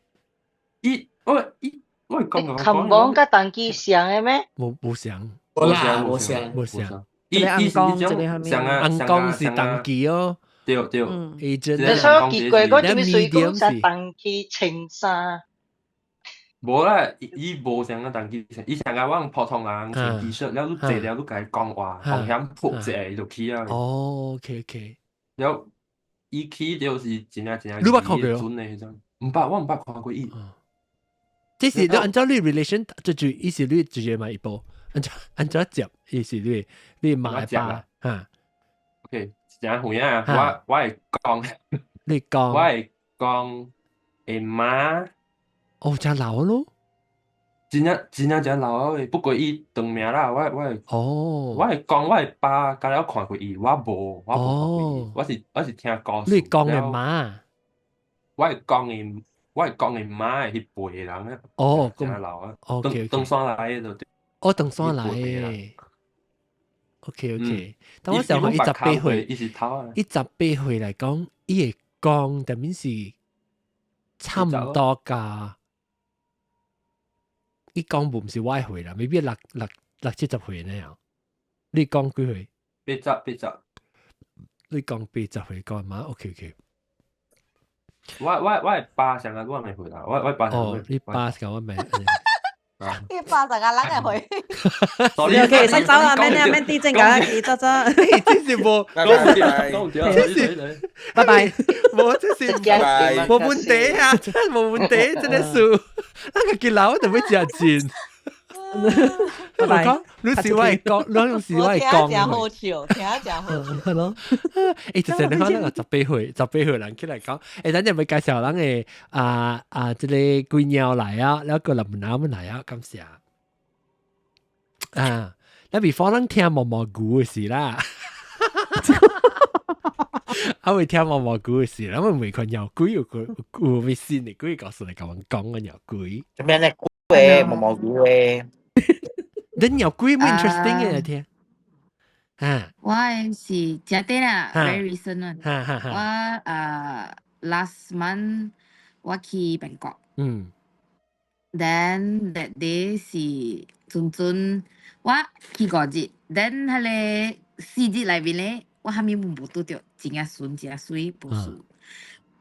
我講琴網甲動機像嘅咩？冇像，冇像。伊是迄種像啊，紅光是動機哦。對。你所奇怪，我做咩水講就動機穿衫？無啦，伊無像啊動機，伊像啊，我普通人穿 T 恤了，你坐了，你家己講話，風險撲一下伊就起啊。哦 ，OK。了。伊起就是真正你捌看過準嘅迄種，我唔捌看過伊。即是你按照你 relation， 就意思你直接買一部，按照接意思你買一把嚇。OK，真係會啊！我係講，你講，我係講阿媽。哦，真老咯。真正老嘅，不過伊長命啦，我係講我係爸，甲了看過伊，我無看過伊，我是聽故事。你講嘅媽，我係講嘅媽係迄輩嘅人咧。哦，真老啊。OK。山來嘅就。哦，登山來嘅。OK。但我想講18歲，伊18歲嚟講，伊嘅講特別是差唔多㗎。伊講唔是歪歲啦，未必六七十歲那樣。你講幾歲？80。你講80歲講嘛 ？OK。我係80啊，我未歲啦，我80。哦，你80我未。你80個人嘅歲。OK，先走啦，免啲正㗎，記得啫。這是冇，拜拜。冇，這是冇問題啊，真係冇問題，真係數。那個幾老就會真錢。拜拜。你是我係講，你是我係講。聽好笑，聽真好笑。係咯。誒，就係你看那個18歲人起來講，誒，等陣咪介紹人嘅即係龜鳥來啊，แล้ว個林南來啊，咁時啊，那 before 人聽毛毛菇嘅事啦。我會聽毛毛菇嘅事，因為每個鳥龜有微信嘅龜告訴你咁講嘅鳥龜。做咩咧？龜毛毛菇嘅。你鳥龜冇 interesting 嘅聽。我是食啲啦 ，very recent 我last month 我去美國，then that day 是準我去5日，then 迄個4日內面咧，我還沒冇拄到真嘅順真水不是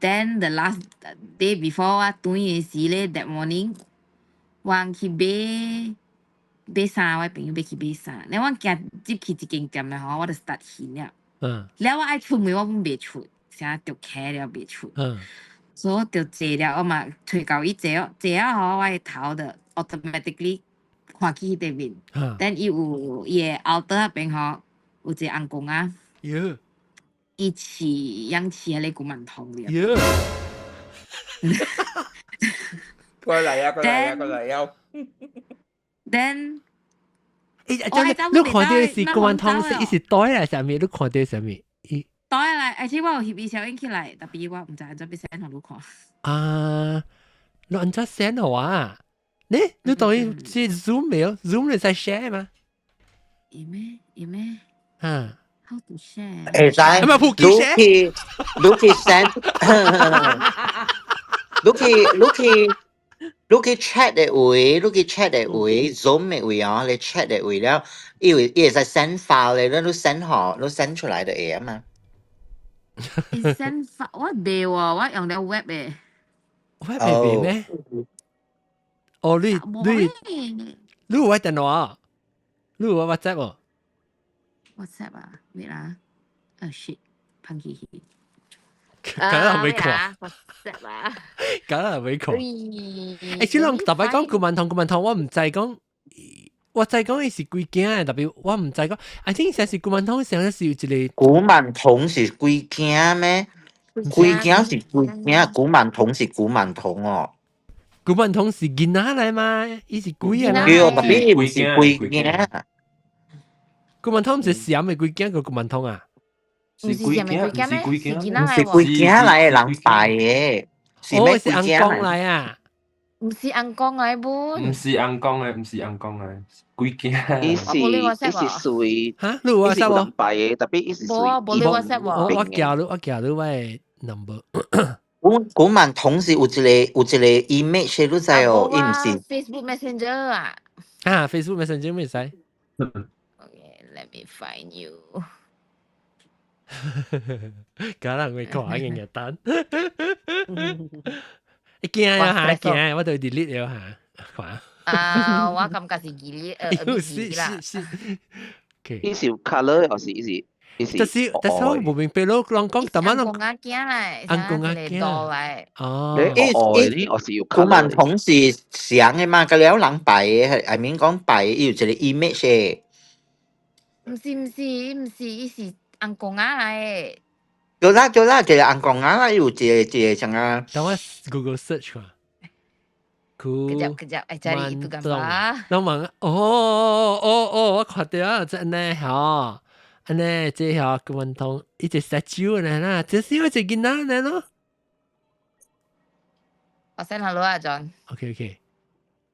，then the last day before 我轉嘅時咧 ，that morning 我去買衫，我朋友要去買衫，然後我行入去一間店咧，吼，我就 start 翕了。然後我愛出門，我本未出，成日着卡了未出。所以我着坐了，我嘛推到伊坐哦，坐了吼，我嘅頭就 automatically 看去迄塊面。等伊有伊嘅後桌那邊吼，有一個翁公啊。伊養飼迄個古曼童了。過嚟啊誒，！Then，你看到是古曼童是伊是袋嚟上面，你看到上面？袋嚟，而且我有翕伊小影起來，特別我唔知安怎要先同你看。你安怎先好啊？你當然是 Zoom 未有 ？Zoom 你使 share 嘛？有咩？啊 ？How to share？會使。咁啊，普及 share。你去 send，你去 chat 嘅位，你去 chat 嘅位 ，Zoom 嘅位哦，你 chat 嘅位了，伊會使 send file 咧，你 send 好，你 send 出來就會啊嘛。send file 我未喎，我用咗 web 嘅。web 未咩？哦，你有我電話，你有我 WhatsApp 哦。WhatsApp 啊，咩啦？shit，噴氣氣。梗係未講。WhatsApp 啊，梗係未講。誒，小龍特別講古文堂，我唔知講，我知講伊是幾件嘅，特別我唔知講。I think 成是古文堂上是有一個。古文堂是幾件咩？幾件是幾件？古文堂是古文堂哦。古文堂是囡仔嚟嘛？伊是幾啊？對，特別唔是幾件。古文堂唔是寫嘅幾件個古文堂啊？唔是上面幾件咩？是幾唔是幾件嚟人拜嘅，是咩幾件嚟啊？唔是硬講嚟本，唔是硬講嘅，唔是硬講嘅，幾件？伊是屬嚇，你有 WhatsApp 喎？拜嘅，特別伊是屬冇 WhatsApp 喎。我叫你喂 number。古文堂是有一個 image 你知哦，伊唔是 Facebook Messenger 啊。啊 ，Facebook Messenger 咩使？Okay，let me find you。梗係會講嘅日單，你驚啊嚇驚，我對 delete 咗嚇，嚇。啊，我感覺是delete，啦。伊是 color 還是伊是？但是我無明白咯，人講特晚咯。公仔鏡嚟，公仔鏡嚟。哦，呢我是要古文堂是相嘅嘛，佢了人拜嘅，I mean 講拜有一個 image 嘅。唔是，伊是硬公仔嚟。做啦，就係硬公仔啦，有一個像啊。等我 Google search 下。Kejap, cari itu gambar. Nampak? Oh, 我看到啊，這呢嚇，呢這下個運動一隻 statue 呢啦，這是我隻囡仔呢咯。我 send hello 啊 John。OK，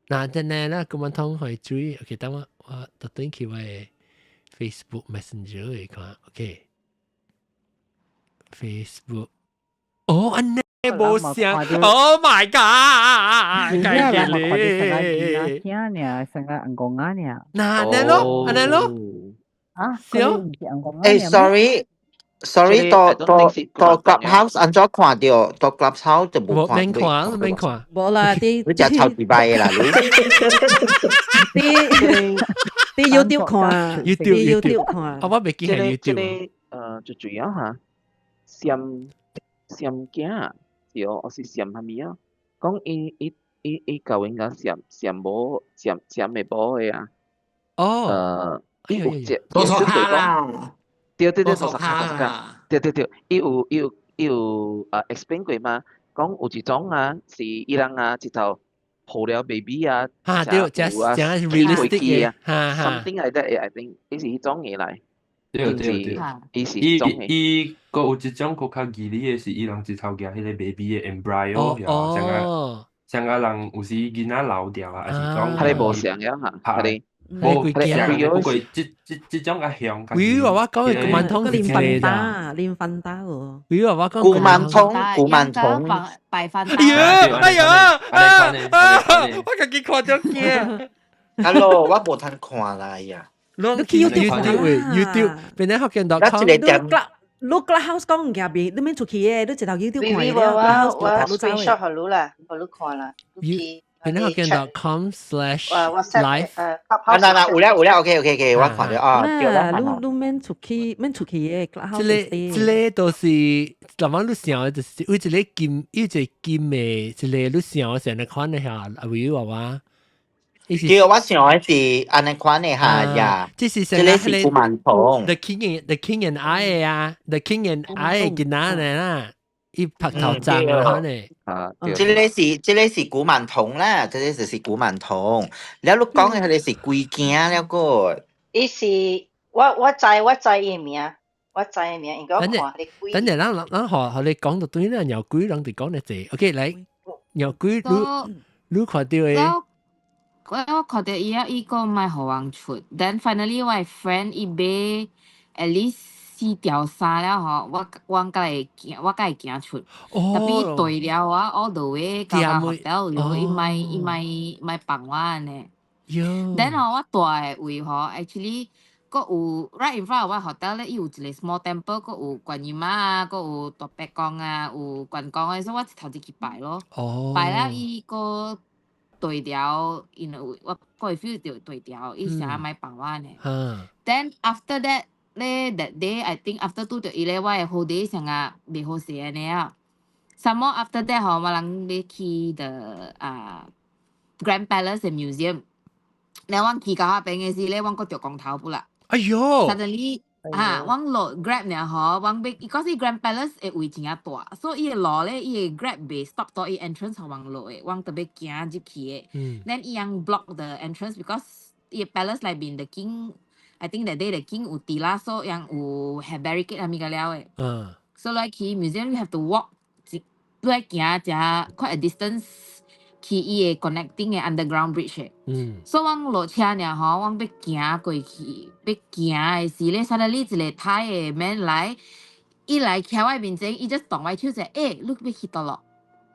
嗱，這呢啦個運動可以注意。OK，等我特登去我 Facebook Messenger 嚟看。OK，Facebook。哦，安呢？冇聲 ，Oh my god！ 計嘅咧，聽呢，成個硬講啊呢。嗱，你咯，你咯，啊，誒，sorry，到 Clubhouse 按咗看到，到 Clubhouse 就冇看。免看，冇啦，啲你就臭地拜嘅啦，啲 YouTube 看，YouTube 看。我未見係 YouTube。最主要嚇，閃鏡啊！我是閃下面啊，講伊舊應該閃冇未保嘅啊。哦，伊有隻多錯卡啦，對，多錯卡啦，對，伊有explain 過嘛，講有一種啊是伊人啊直頭抱了 baby 啊，對，just realistic 嘅，something like that I think，伊是迄種嘢嚟。對，伊個有一種較義理嘅是伊人直頭夾迄個 baby 嘅 embryo，像個人有時囡仔流掉啊，還是講，佢哋無相樣嚇，佢哋冇相，不過這種較香。佢話我講嘅古文通是練訓打喎。佢話我講古文通，拜訓打。哎呀，我自己看咗驚。Hello， 我冇通看啦呀。YouTube，邊啲學見到？你 Clubhouse 講唔夾邊，你免出去嘅，你直頭 YouTube 看嘅。我 screenshot 好咗啦，我都看啦。邊啲學見.com/live。有啦 ，OK， 我看到啊。你免出去嘅 Clubhouse。這個都是，嗱我你想就是有一個金嘅，一個你想成日看一下，阿偉話話。叫我想嘅是安尼款嘅下呀，這是古文堂。The King and I 啊 ，The King and I 嘅哪嚟啦？伊拍頭像啊，呢？這個是古文堂啦，這個就是古文堂。แล้ว你講嘅係是幾件了個？伊是我知伊名，應該看你幾。等陣，咱學你講到對啦，有幾人哋講得濟。OK，嚟，有幾你看到嘅。我看到伊個買互人出，then finally 我 friend 伊買 at least 4條衫了吼，我甲會行出，特別對了我 all the way 到 hotel 了，伊買幫我安尼。Then 吼我大嘅位吼 actually 個有 right in front of 我 hotel 咧，伊有一個 small temple， 個有觀音啊，個有大伯公啊，有關公啊，所以我頭一去拜咯。拜了伊個對調，因為我會 feel 到對調，伊想買幫我呢。Then after that 咧 that day I think after 拄着伊咧，我嘅好day 成啊袂好勢安尼啊。Some more after that 吼，我人要去the Grand Palace Museum。然後我去到那邊嘅時咧，我個着光頭不啦。哎呦 ！Suddenly 我落 Grab 呢吼，我要，because 伊 Grand Palace 嘅位真啊大，所以伊落咧，伊嘅 Grab 袂 stop 到伊 entrance 互我落嘅，我特別驚入去嘅。Then 伊樣 block the entrance because 伊 Palace 內邊 the king I think that day the king 有地啦，所以樣有 have barricade 係咪個了嘅。So like 去 museum you have to walk， 你係行只 quite a distance。去伊個 connecting 嘅 underground bridge 嘅，所以我落車呢吼，我要行過去，要行嘅時咧，suddenly 一個泰嘅 man 來，伊來徛我面前，伊 just 動我手勢，你要去倒咯。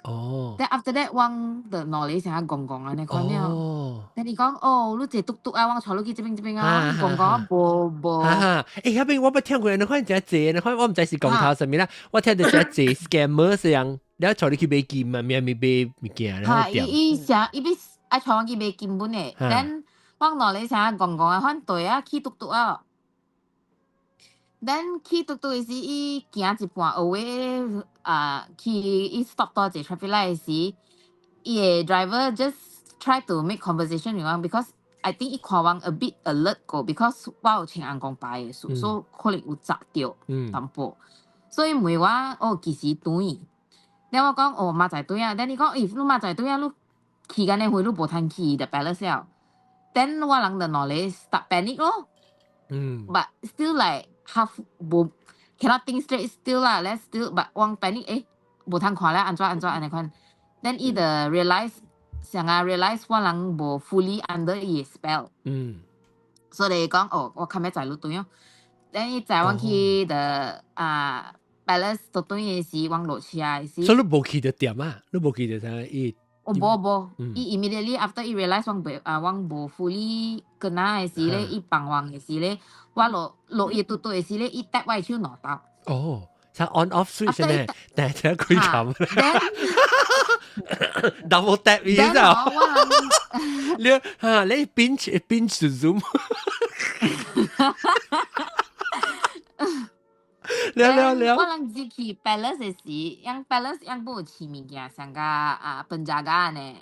Then after that，我就攞你成日講講啊，你看了。then 伊講，你坐嘟嘟啊，我坐落去這邊啊，講講無。那邊我捌聽過，你看只坐，你看我唔知是講頭上面啦，我聽到只坐 scammer 這樣。你坐你去買金啊？咪買物件？伊想伊要愛坐我去買金本誒。then 我攞你成日講啊，反對啊，去嘟嘟啊。then 去嘟嘟嘅時，伊行一半away去伊 stop 到一個 traffic light 嘅時，伊嘅 driver just try to make conversation with 我 because I think 伊看我 a bit alert 個 because 我有穿紅光牌嘅書，所以可能有砸到淡薄，所以問我幾時對？然後我講馬仔對啊，等你講你馬仔對啊，你去緊呢會你無通去 the palace 了，等我人就攞嚟 start panic 咯。But still like half 無 cannot think straight still 啦 ，let's still but 我 panic 無通看咧，安怎安尼款。Then 伊就 realize 想啊 realize 我人無 fully under 伊 spell。所以講我看咩仔路對哦。Then 伊載我去 the Palace 到對嘅時，我落車嘅時。所以你冇去到店啊？你冇去到啥？伊冇，伊 immediately after 伊 realize 我冇 fully 跟那嘅時咧，伊幫我嘅時咧，我落伊到對嘅時咧，伊搭我手攞到。就 on off switch 咧，但係佢慘。double tap 意思就，你 pinch to zoom。我人入去 palace 嘅時，樣 palace 樣冇黐物件，像個penjaga呢。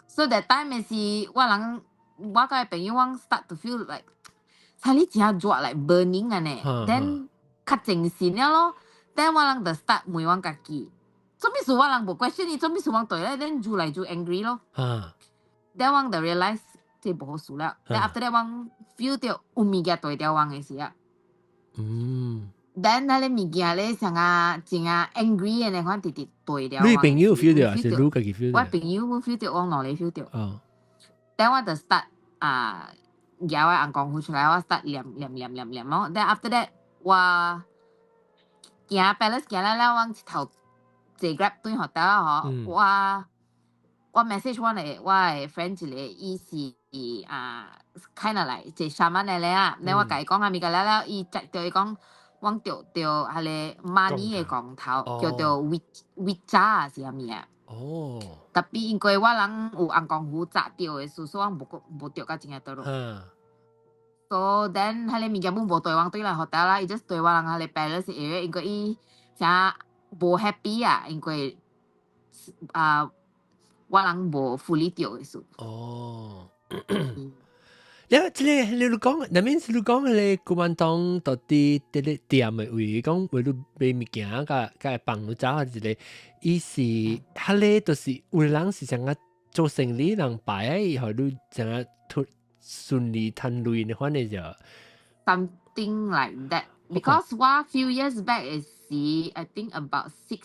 So that time 嘅時，我個朋友start to feel like， 差啲真熱 like burning 啊呢。Then 較靜心了咯。Then 我人就 start 問我家己，做咩事我人冇 question 你，做咩事我對咧，then 越嚟越 angry 咯。Then 我就 realize 這冇好事啦。Then after that 我 feel 到有物件對掉我嘅時啊。Then 那啲物件咧，成啊真啊 angry 嘅，你看直直對掉。你朋友 feel 到，是你家己 feel 到。我朋友我 feel 到，我哪裡 feel 到？Then 我就 start 咬我眼光出來，我 start 念咯。Then after that 我行 palace 行啦啦，我頭坐 grab 對學到啦嗬。我 message 我嘅 friend 一個，伊是kind of like 坐shaman嚟啊。你我甲伊講下咪個啦，伊直對伊講。我着係個媽咪嘅光頭，叫做 Witcha 是啥物啊？特別因為我人有紅光符砸掉嘅事，所以我無着到真係多咯。So then 迄個物件本無對我對來學到啦，伊 just 對我人迄個 palace area，因為伊成無 happy 啊，因為我人無 fully 掉嘅事。你講，那面是你講你古曼當到啲店嘅位，講為你買物件，個幫你找一個，伊是迄個就是有人是想個做生意人擺以後，你想個突順利賺錢嘅款嘅就。Something like that, because 我 few years back 嘅時 ，I think about 6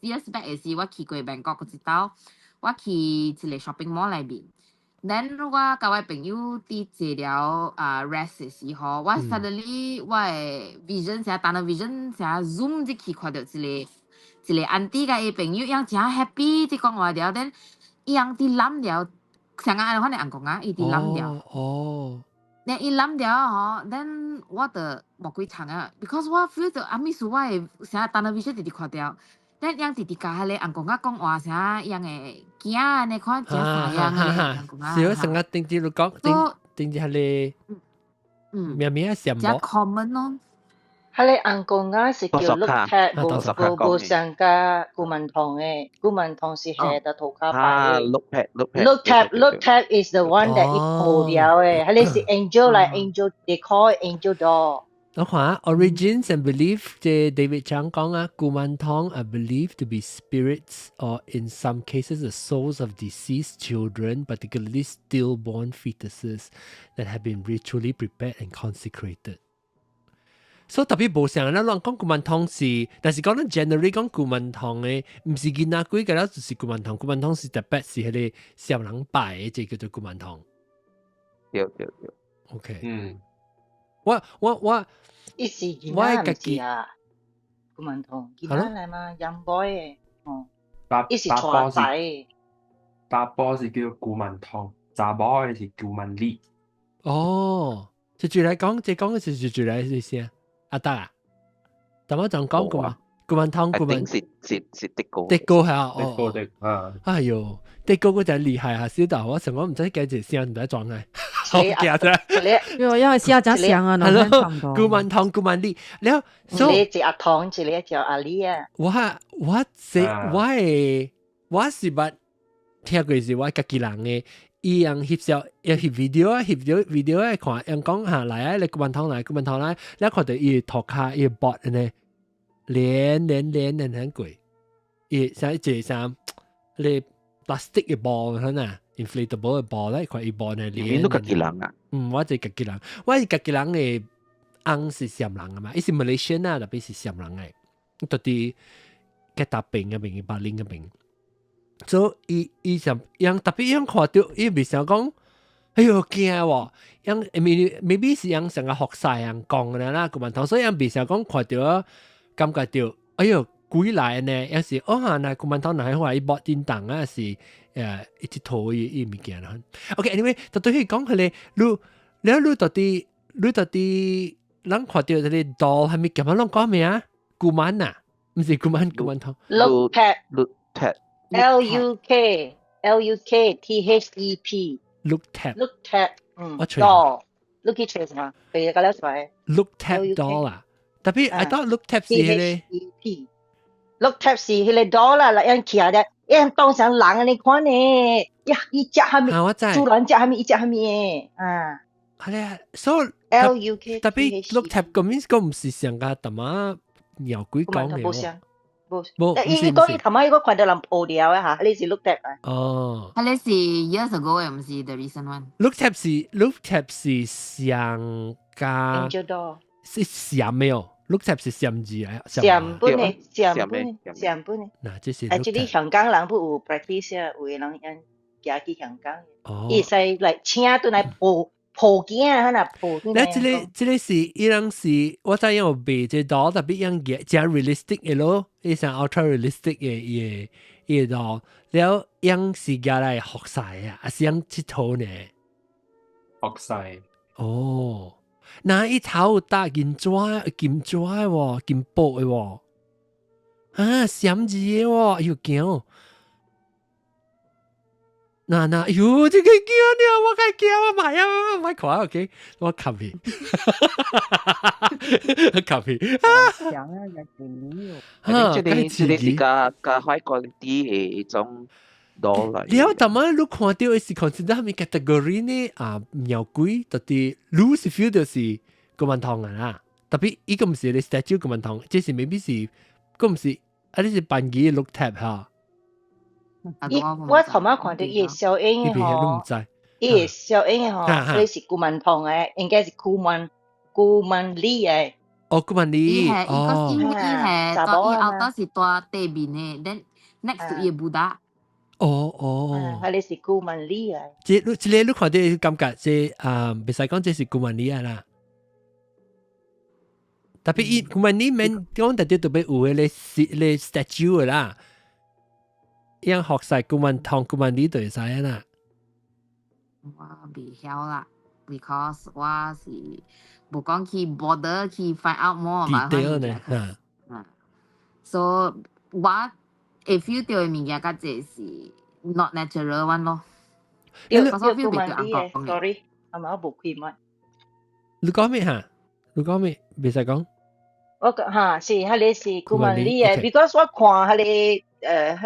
years back 嘅時，我去過Bangkok嗰時候，我去一個 shopping mall 裏邊。then 我甲我朋友伫坐了rest 的时候，我 suddenly 我的 vision 成单个 vision 成 zoom 入去看到一个 auntie 甲伊朋友，伊真 happy 伫讲话了，then 伊伫揽了，像安尼款的人讲啊，伊伫揽了。哦。then 伊揽了吼 ，then 我着无几场啊 ，because 我 feel 到阿咪是我的成单个 vision 直直看到。但样直直甲迄个人讲话啥样诶惊安尼看真啥样诶，是我成日定住讲，定住迄个咩咩什麼？真 common 咯。迄個人講啊是叫 look at，無上加古文堂誒，古文堂是下得頭殼擺誒。look at is the one that 伊破掉誒，迄個是 angel 嚟 angel，they call it angel door。我看 origins and belief 即 David Chang 講啊，古曼堂 are believed to be spirits or in some cases the souls of deceased children, particularly stillborn fetuses that have been ritually prepared and consecrated. So 特別無想啦，亂講古曼堂是，但是講咱 generally 講古曼堂嘅，唔是囡仔鬼嘅啦，就是古曼堂。古曼堂是特別是迄個小人拜嘅，即叫做古曼堂。對。OK。我。伊是囡仔，唔是啊，古文堂囡仔嚟嘛，養妹嘅，哦，伊是錯仔。大波是叫古文堂，查某嘅是古文理。哦，就住嚟講，即係講嘅是住嚟是先啊得啊，咁我仲講古文堂，古文是的哥，的哥係啊，的哥啊，哎呦，的哥嗰陣厲害啊，小豆我成日唔知幾隻聲唔得撞嘅。好驚啫！因為試下想啊，係咯，古文堂、古文理，然後一個叫阿堂，一個叫阿李啊。我是捌聽過是我家己人嘅，伊樣翕相，翕 video 嚟看，樣講下來啊，你古文堂來，你看到伊頭殼伊膊呢，連很貴，伊像一隻像你 plastic 嘅波咁啊。inflatable 嘅波咧，佢一波呢連。你都家己人啊？我就家己人，我係家己人嘅翁是禪人啊嘛，伊是 Malaysian 啊，特別是禪人嘅，到啲吉打病嘅病，巴林嘅病，所以伊就樣特別樣看到，伊未想講，哎呦驚喎，樣 maybe 是樣成個學曬人講嘅啦，古文堂，所以樣未想講看到，感覺到，哎呦鬼來呢，有時那古文堂嗱，話伊搏電檔啊是。一直拖伊物件啦。OK，anyway， 就對佢講佢哋，你到底，人看到嗰啲 doll 係咪咁樣講咩啊？古曼啊，唔是古曼堂。Look tap，L U K T H E P。Look tap，我吹。doll，look at 吹嘛，佢個了出來。Look tap doll 啊，特別 I thought look tap 是迄個。Look tap 是迄個 doll 啦，人企下咧。因當成人安尼看呢，伊隻係咪？主人隻係咪？伊隻係咪？啊，係啊，所以 LUK 特別 look tap 個 means 個唔是上個淡啊鳥鬼講嘅喎，冇。伊講伊頭晚伊個看到人破掉啊嚇，呢是 look tap 啊。哦，係是 years ago 嘅，唔是 the recent one。look tap 是上個 Angel door 是上沒有？look tap 是上字啊，上本嘅。嗱，即係即係香港人不有 practice 啊，有個人因行去香港，伊使來請倒來破鏡啊，嗱破。嗱，即個是伊人是我知有賣隻刀，特別樣嘅，真 realistic 嘅咯，伊係 ultra realistic 嘅嘢刀，然後樣是家來學晒啊，還是樣佚佗呢？學晒。哦。那一頭打金紙喎，金箔嘅喎，啊，閃字嘅喎，要驚！嗱，喲，這個驚呢，我該驚我買啊，我買款 ，OK， 我 copy， copy， 想啊，有啲啊，即係是加 high quality 嘅一種。你有淡仔你看到嘅是 consider 係咪 category 呢？啊，鳥鬼特啲 loose feel 就是古文堂啊啦，特別依個唔是你 statue 古文堂，即係未必是，個唔是，啊你是扮嘅 look tap 嚇。我頭晚看到伊個小英嘅嗬，伊個小英嘅嗬，你是古文堂嘅，應該是古文理嘅。哦，古文理，哦，伊係多是多對面嘅，then next to 伊布達。係你是顧問哩啊？即你看到感覺即唔使講，這是顧問哩啊啦。特別伊顧問哩免講特別特別有嘅你 statue 啦，樣學晒顧問同顧問哩對晒啦。我未曉啦 ，because 我是冇講去 border 去 find out more about detail 呢，so 我會 feel 到嘅物件較濟是 not natural one 咯。要顧問哩嘅 ，sorry，係咪我冇開麥？你講咩嚇？你講咩？未使講。我嚇是係你是顧問哩嘅 ，because 我看係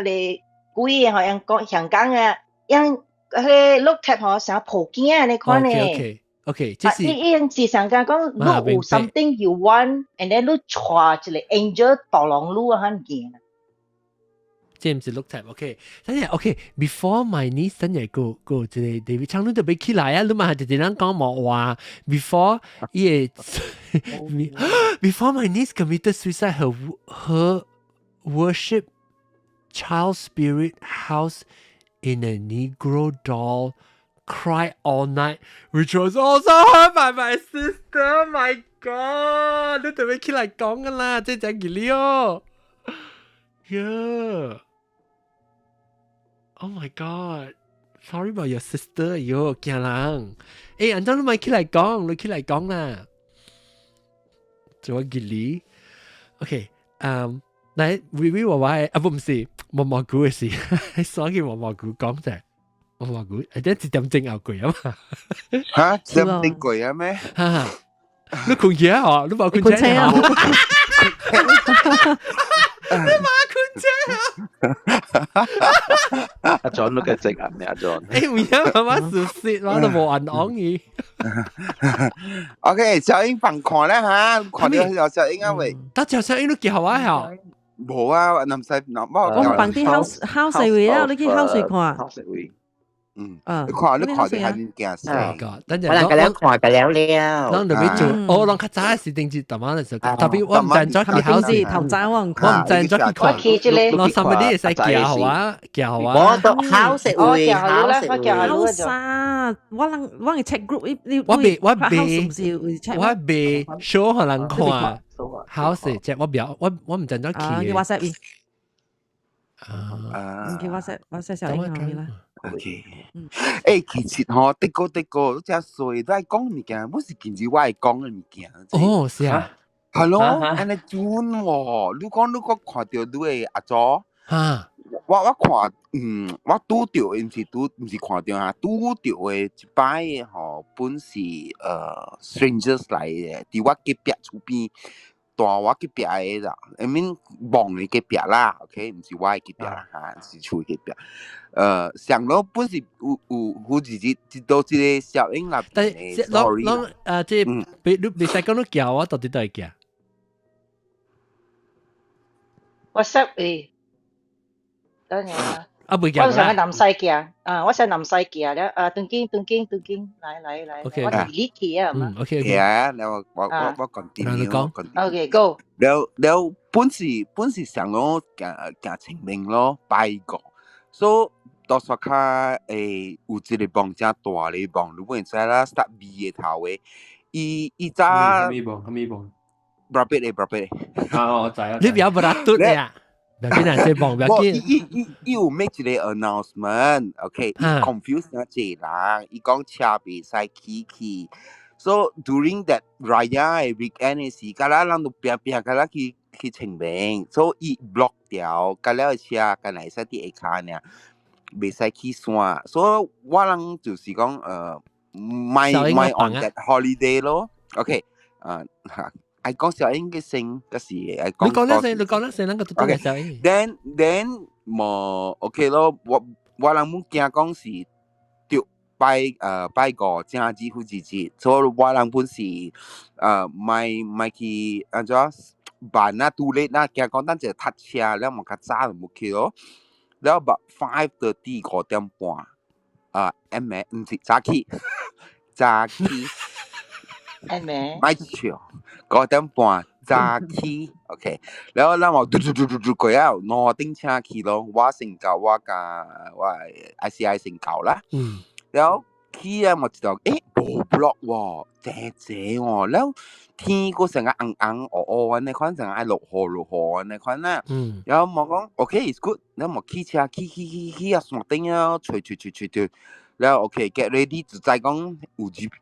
你鬼嘅，好像講香港嘅，樣係錄貼好成普京你看呢？OK，即是你樣是上講講，你有 something you want，and then 你帶一個 angel 導廊路啊，很勁。即唔是錄貼 ，OK， 等陣 OK，before my niece 等陣個即係 David 唱都就俾起來啊！你咪係直接講冇話 before before my niece committed suicide, her worship child spirit house in a Negro doll cried all night, which was also heard by my sister. My God， 你特別起來講噶啦，即係講佢了。Yeah。Oh my God! Sorry about your sister. 喲，驚人。安怎你咪起來講，你起來講啦。做我吉利。OK，嚟微娃娃啊，唔是毛毛菇嘅事，所以毛毛菇講啫。毛毛菇，一點正牛貴啊嘛。嚇，正貴啊咩？嚇，你困嘢啊？你冇困車啊？你馬坤姐啊！阿 John 都嘅直人咧，阿 John。唔係媽媽是説話都冇人講嘢。OK， 小英放看啦嚇，看到小英啊喂。但小英都幾好啊嚇。冇啊，唔使我放啲烤水位啦，你去烤水看。烤水位。你看啲係件事。等陣我能夠了看不了了。當特別做，我當較早時定住淡仔嘅時候，特別我唔賺咗佢考試，頭早我唔賺咗佢看。攞什麼啲嘢使夾好啊？夾好啊！我都考食會，考啥？我嘅 check group， 我未 show 可能看。考試即我唔賺咗佢。你 WhatsApp 你 WhatsApp 小英可以啦。OK， 其實嗬，的確，嗰隻水都係講物件，唔是淨係我係講嘅物件。哦，是啊，係咯，安尼準喎。你講看到你嘅阿祖，我看，我拄到，唔是看到嚇，拄到嘅一擺嗬，本是strangers 嚟嘅，喺我隔壁厝邊。我隔壁嘅啦，I mean 望你隔壁啦 ，OK， 唔是我嘅隔壁啦，是厝嘅隔壁。上樓本是有自己知道這個小英那邊嘅 story。即係你使講你叫我到底都係叫。WhatsApp 等陣啊。啊，唔叫啦。我上個南西嘅，我上南西嘅咧，敦堅，嚟，我 delete 佢啊，係嘛？OK， 係啊，我講掂你講。OK， go。แล้ว本是上樓行清明咯，拜個，所以到時卡有一個幫正大嘅幫，如果你知啦 ，start B 嘅頭嘅，伊早。咩幫？白筆嘅。我知。你不要把它讀呀。不要緊啊，即係幫，不要緊。伊有 make 一個 announcement，OK， confuse 咗一個人，伊講車袂使去。So during that Raya 嘅 weekend 嘅時間啦，人都拼甲啦去清明，所以伊 block 掉，甲了車甲來使啲下骹爾，袂使去山。所以我人就是講my on that holiday 咯 ，OK， I 講小英嘅姓，嗰時I 講。你講得聲，能夠讀到小英。Then 冇 OK 咯，我人冇驚講是掉拜個正字好字字，所以我人本是咪去安怎辦啦，too late啦，驚講等陣塞車，แล้ว冇較早就冇去咯，แล้วabout 5:30 5點半，M 唔是早起。咪笑5點半。揸起 ，OK，然後咱我嘟過了，攞頂車去咯，我成教我ICI 成教啦，然後去啊，我知道冇 block 喎，謝喎，然後天個成個硬我呢款成個愛落雨呢款啦，然後我講 OK，it's good，然後我起車起啊，上頂啊，吹，然後 OK，get ready，就再講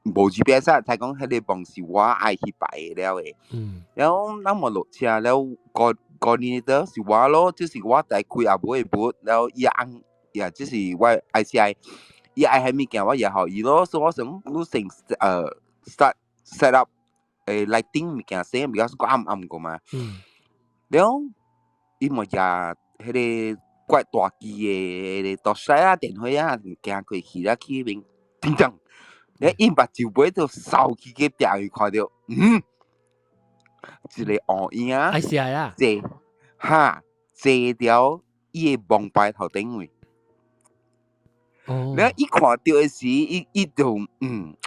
冇 GPS 啊，再講迄個幫是我愛去擺了誒，然後咱我落車，然後個年頭是我咯，就是我帶開阿妹嘅步，然後也就是我 ICI。伊愛喺物件我也好伊咯，所以我想你先set up lighting 物件先，比較暗個嘛。然後伊咪也迄個怪大機嘅倒曬啊電話啊，行過去啦去邊叮當，你伊把酒杯都掃起個邊去看到，一個黑影啊，ICI 啦，坐條伊個網牌頭頂位。然後一看到嘅時，伊就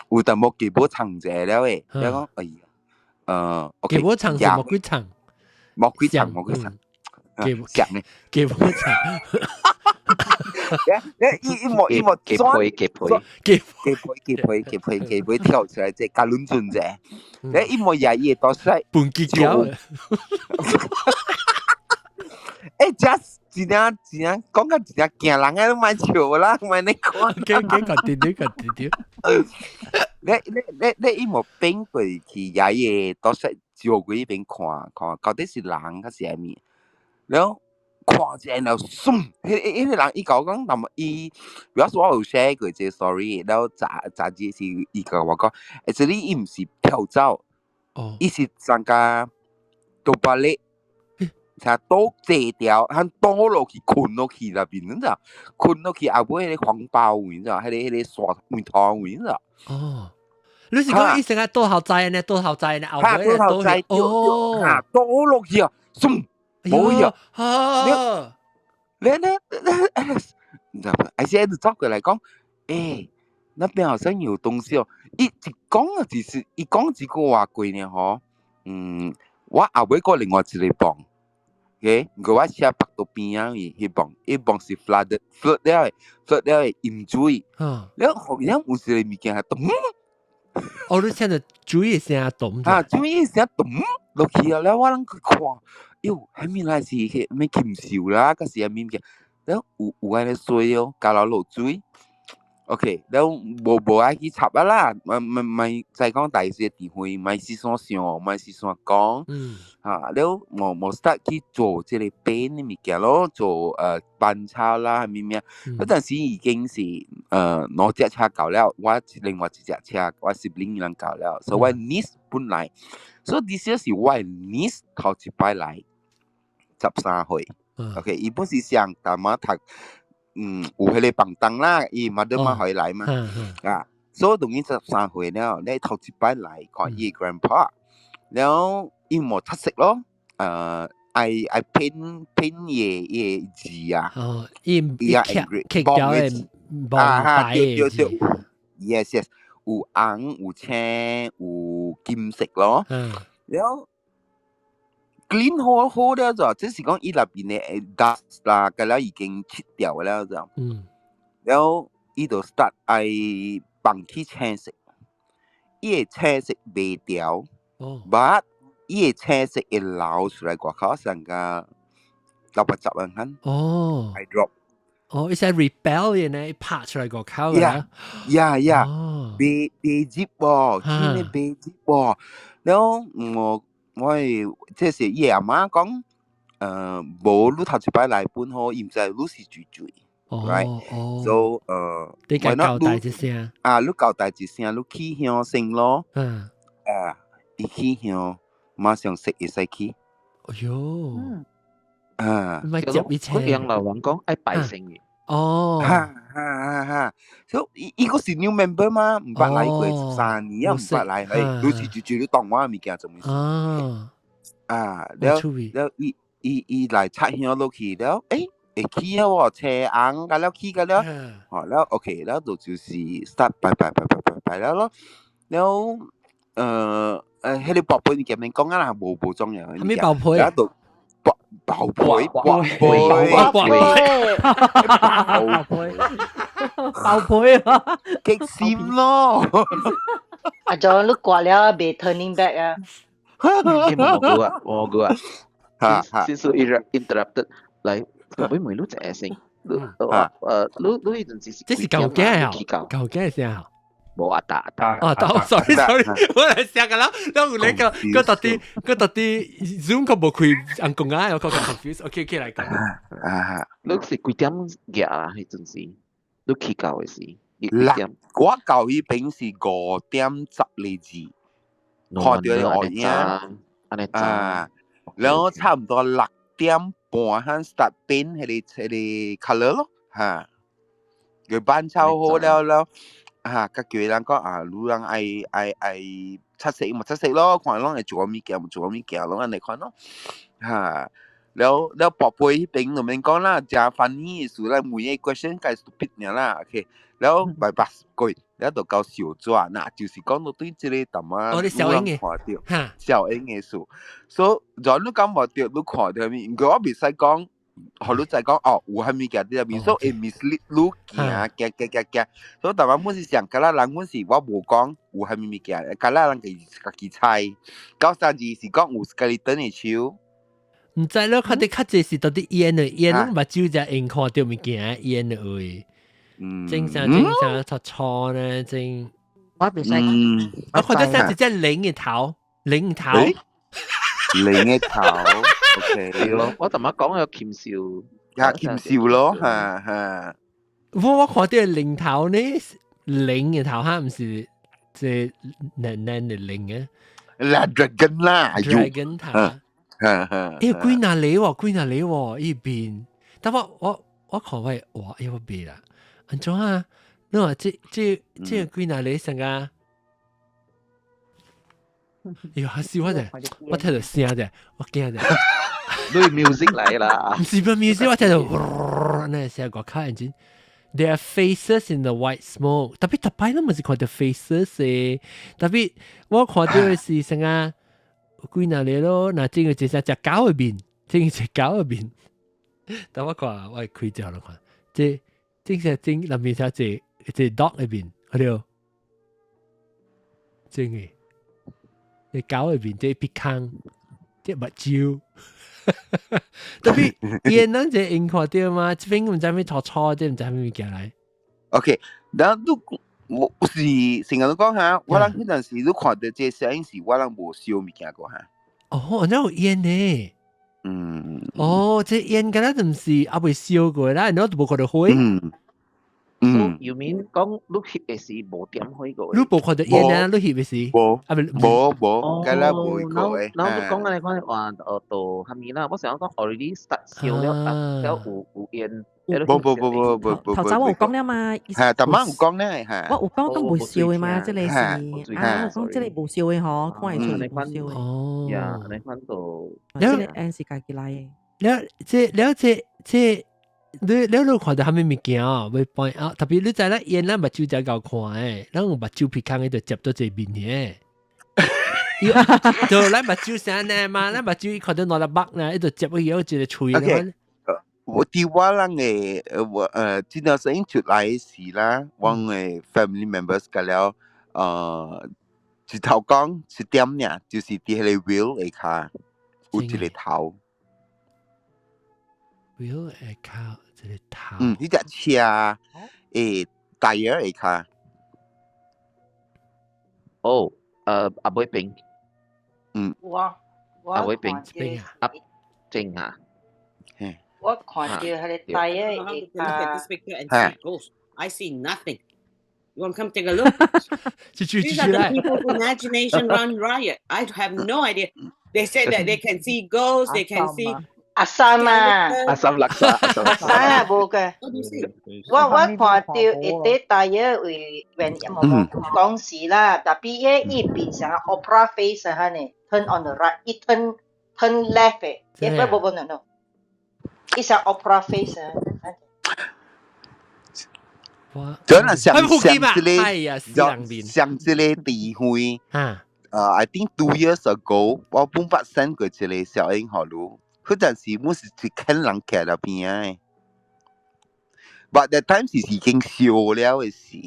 有淡薄基本唱者了誒，然後哎呀，OK，基本唱是冇幾唱，冇幾唱，想呢，基本唱，伊莫幾配跳出來，即係加輪轉者，然後伊莫也伊多曬半截腳，just。真正講緊真正驚人嘅都買笑啦，唔係你講。continue。你伊冇邊過去也嘢，到時照過呢邊看，到底是人還是係咩？然後看見然後鬆，迄個人伊講講，那麼伊，比如說我有 share 過這 story，然後咋子是伊個我講，actually 伊唔是跳走，伊是上個倒巴力。才倒坐條，佢倒落去困落去那邊，你知道？困落去後尾迄個黃包位，你知道？迄個沙面湯位，你知道？你是講伊成個倒後仔呢？倒後仔呢？後尾倒後仔倒落去啊！鬆，冇呀！你知道嗎？而且就走過來講，那邊好像有東西哦。一講啊，就是一講一個話句呢，嗬。我後尾過另外一個幫。Okay，我車泊到邊啊？迄幫是 flood 了嘅淹水，然後後面有時你物件係咚，你聽到水嘅聲咚，水嘅聲咚落去啊！然後我諗佢看，喲，係咪來是咩禽獸啦？嗰時係咩嘅？然後有安尼水哦，加落水。OK，然後無愛去插啊啦，咪再講大事嘅地方，咪是所想，咪是所講，然後冇 start 去做即個邊嘅物件咯，做班車啦，係咩？嗰陣時已經是攞隻車搞了，我另外一隻車，我sibling人搞了，所以我 niece 本來，所以呢些是我 niece 頭一擺來13歲 ，OK， 伊本是想大媽讀。有迄個房東啦，伊嘛都嘛回來嘛，所以當伊13歲了，你頭一擺來看伊 grandpa， 然後伊冇特色咯，愛拼嘢字啊，伊刻掉嘅網牌嘅字 ，yes， 有紅有青有金色咯，然後。clean 好了就，即是講伊入邊嘅 dust 啦，咁了已經切掉了就，然後伊就 start 愛放起青色，伊嘅青色未掉，but 伊嘅青色會流出來外口成個60人肯，I drop，伊係 rebellion 咧，拍出來外口嘅，白接喎，天嘅白接喎，然後我即是伊阿媽講，無你頭一擺來本好，伊毋知你是水，right？So 你交代一聲，你交代一聲，你起香先咯，伊起香，馬上食會使起。哎喲，唔係接一車。嗰樣老王講愛拜聖嘅。所以伊個是 new member 嘛，唔捌來過13年啊，唔捌來，你是住你當我物件做咩事？แล้ว伊來插香落去แล้ว會起啊喎，車紅㗎แล้ว起㗎แล้วแล้ว OK แล้ว就是 start 拜แล้ว咯，แล้ว迄個寶貝你咁樣講啊，無重要。係咪寶貝？然後就寶貝，激閃咯。阿 John 你掛了未 turning back 啊？我個啊，since interrupted，嚟每每都這聲，你一陣時，這是舊嘅啊，舊嘅先啊。冇啊打sorry，我嚟寫噶啦，你個特啲 Zoom 個冇開按講啊，我個 confuse，OK 嚟講。你是幾點嘅啊？嗰陣時，你起教嘅時，我教嗰邊是5:10字，看到嘅外影，然後差唔多6:30喺 start 變係啲 color 咯，嚇，佢班抄好了。các kiểu đang có lu đang ai chất xị mà chất xị lo khoảng nó này chủ mi kẹo nó này khoảng nóแล้วปอบป่วยเป็นหนูมันก็น่าจะฟันนี่สุดแล้วมวย question ก็ stupid เนี่ยล่ะโอเคแล้วบายพาสก็แล้วตัวเก่า小抓น่ะ就是講到對這裡點啊你小英嘅小英嘅數所以如果你講冇掉你看到咪如果我唔使講學你就講有係咪嘅啲入面所以 mislead 你嘅所以但係我是想㗎啦人我是我冇講有係咪嘅㗎啦人自己猜93字是講有 skeleton 嘅手唔知咯，佢哋較濟是到啲煙啊，煙目睭就用看到物件煙嘅，正常錯錯咧，正我唔使，我看到三隻零嘅頭，OK 咯，我同我講有謙笑咯，嚇。我看到零頭呢，零嘅頭嚇唔是即難嘅零嘅，啦 dragon 啦 ，dragon 頭。幾哪里喎？呢邊，但我看喂，哇！我別啦，安怎啊？你話這幾哪里成啊？哎呀，笑我聽到聲啫，我驚啫。你 music 嚟啦？唔是咩 music， 我聽到那聲我看眼睛。There are faces in the white smoke， 特別特別都唔是看到 faces 嘅，特別我看到嘅是成啊。幾哪里咯？嗱，正係隻狗入邊，但我講我係開隻咯，看，即正入面就隻 dog 入邊，係咯，正嘅，隻狗入邊隻鼻孔，隻目睭，特別煙人就應看到嘛，這邊唔知咩錯，即唔知咩物件嚟。OK，然後我是成日都講下，我諗嗰陣時都看到這攝影師，我諗冇燒物件過嚇。哦，那有煙呢？哦，這煙㗎啦，唔是阿未燒過啦，然後都冇看到灰。you mean 講你翕嘅時冇點開過？你冇看到煙啊？你翕嘅時？冇，㗎啦冇過嘅。然後你講嘅你講話到係咪啦？我想講 already start 燒了，有煙。冇，頭先我有講了嘛，係，但係我講咧係，我有講都冇燒嘅嘛，即係我講即係冇燒嘅嗬，講係出嚟冇燒嘅。哦，你看到，即係 N 是自己來嘅。你看到係咪物件啊？會 point out，特別你知啦，煙啦目睭就夠看誒，咱有目睭鼻孔喺度接到這邊嘅。就咱目睭聲咧嘛，咱目睭看到攞粒墨咧，喺度接咗有一個喙咧。我啲我人嘅真係聲出來時啦，我嘅 family members 㗎了，一頭講一點呢，就是啲係 wheel 下有一個頭。wheel 下一個頭。呢隻車tire 下。哦，阿妹平。阿妹平啊，正啊。我看到係個大嘅I see nothing. You want to come take a look? These are the people's imagination run riot. I have no idea. They say that they can see ghosts, they can see. 阿三啊，阿三垃圾，冇嘅。我看到一啲大嘅為冇講事啦，特別嘅一邊成 opera face 嚇呢 ，turn on the right， 一 turn left 嘅，冇 no。It's an opera face 真係上之類地會 I think 2 years ago 我本捌send過一個小英給你，嗰陣時我是看人徛喺邊嘅，but that time 是已經燒了嘅事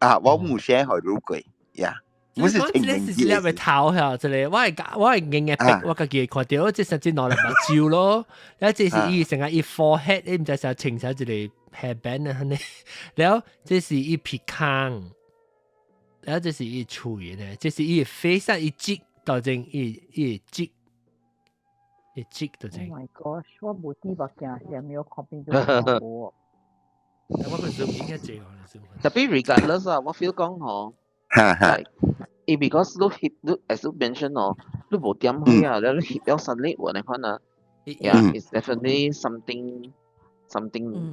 啊，我冇 share 給你過呀。我是清明節嘅頭嚇，即係我係硬嘅逼，我家己看到，即係只攞嚟目照咯。然後這是伊成日伊 forehead，你唔知成清曬一個 hairband 啊，呢，然後這是伊鼻腔。然後這是伊喙呢，這是伊 face 伊擠到正伊擠到正。Oh my gosh！ 我冇啲物件，有冇 copy 到我？我個 zoom 應該最好啦。特別 regardless 啊，我 feel 講嗬，like because 你 as you mention 哦，你冇點去啊，你 hit 咗實力喎，你看啊 ，it's definitely something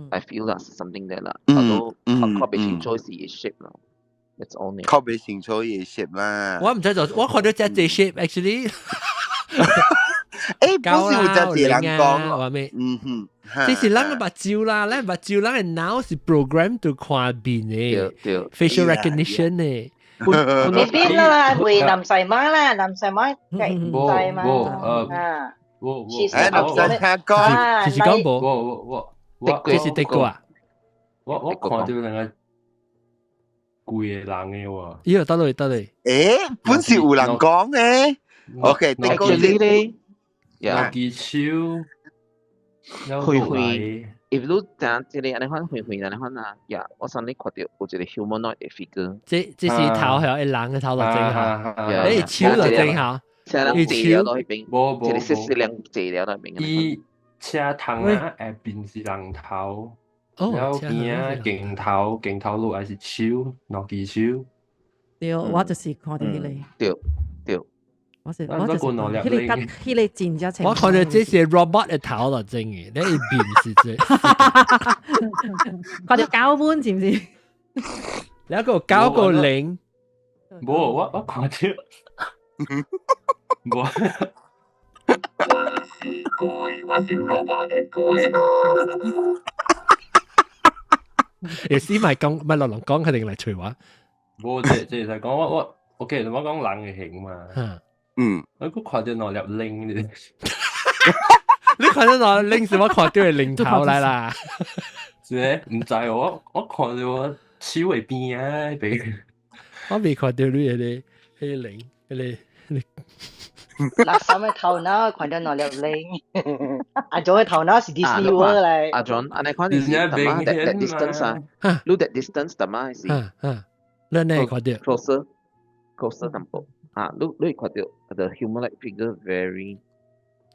I feel 啦 ，something there 啦，我都確別清楚是 shape 咯。確別清楚嘢 shape 啦。我唔知做，我看到只 shape actually。誒，不是有只人講，話咩？這是咱目睭啦，咱目睭咱嘅腦是 program to 看面嘅，facial recognition 嘅。你邊啦？會南西馬啦，南西馬計唔制嘛？啊，南西聽講，其實講冇，這是的個啊。我看到兩個。貴嘅人嘅喎，咦？得嘞。誒，本是有人講嘅。OK，你講呢？攞支手，會。if 你等這裡，你看會，你看啊，呀，我上你看到有一個 humanoid 嘅 figure。這是頭係一人嘅頭就正下，誒手就正下，你手到去邊？冇，這裡是兩隻了到邊。伊車頭啊，下邊是人頭。然後邊啊鏡頭錄還是手，攞支手。對，我就是看到迄個。對。我就是迄個真正情。我看到這是 robot 嘅頭就真嘅，你一邊是這。看到膠本是唔是？你一個9個0。冇，我看到。冇。有時咪講咪落講佢哋嚟隨話。冇，即係講我，OK，我講人嘅形嘛。我看到攞粒零嘅。你看到攞零是我看到係零頭嚟啦。唔知我看到我手喺邊啊邊。我未看到你嗰啲零嗰啲。垃圾嘅頭腦看到攞粒零。阿 John 嘅頭腦是 Disney World 嚟。阿 John， 你看你是that distance 啊 ？Look that distance 點啊？係。你看到 closer 淡薄。你看到 the humanoid figure very。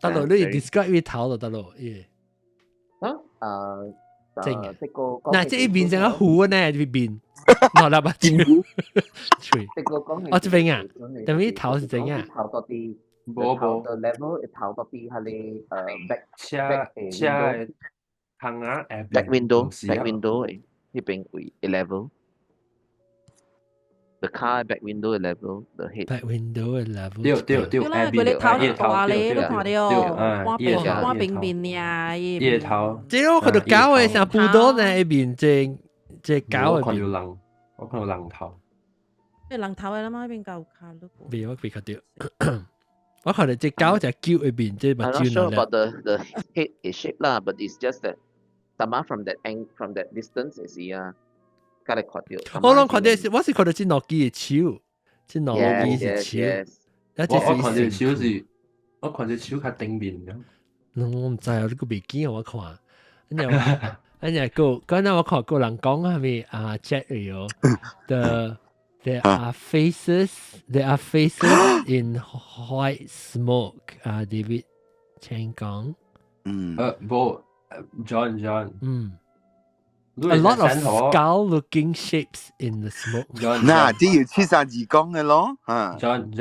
得咯，你 describe 啲頭就得咯，正。嗱，即係變成個虎呢？呢邊，攞喇叭照。哦，這邊啊，但係啲頭是怎樣？頭多啲。冇。the level 頭多啲係你back 車行啊 back window 誒，呢邊會 level。The car back window level, the head. Back window level. 對，啦，佢哋頭大你都看到，我邊邊呀，葉頭。即係我看到狗嘅成布多呢一邊，隻狗入邊。我看到人頭。即係人頭嘅啦嘛，邊夠看到。未看到。我看到隻狗就叫入邊，即係I'm not sure about the head is shape 啦 ，but it's just that, from that distance 係啊。我諗看到我是看到隻諾基嘅手，隻諾基是手，我看到手是，我看到手較頂面嘅。我唔知啊，呢個未見我看，跟住個，剛才我看個人講係咪啊 Jack 有，there are faces in white smoke 啊 David Chen 講，冇 John。A lot of skull-looking shapes in the smoke。嗱，即要七三二講嘅咯，John，你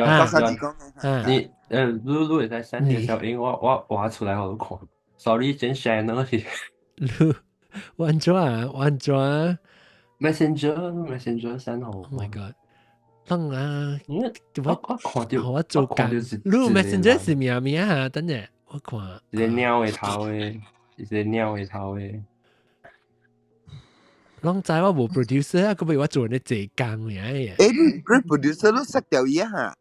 會使send條小影，我畫出來我都看。Sorry，真 share 嗰時。玩咗 Messenger send 好。Oh my god！等啊，我看到我做緊。你 Messenger 是咩啊？等陣我看。一個鳥嘅頭嘅，一個鳥嘅頭嘅。啷知我冇 producer 啊？佢俾我做啲浙江嘅嘢。誒，你 producer 都識掉嘢嚇？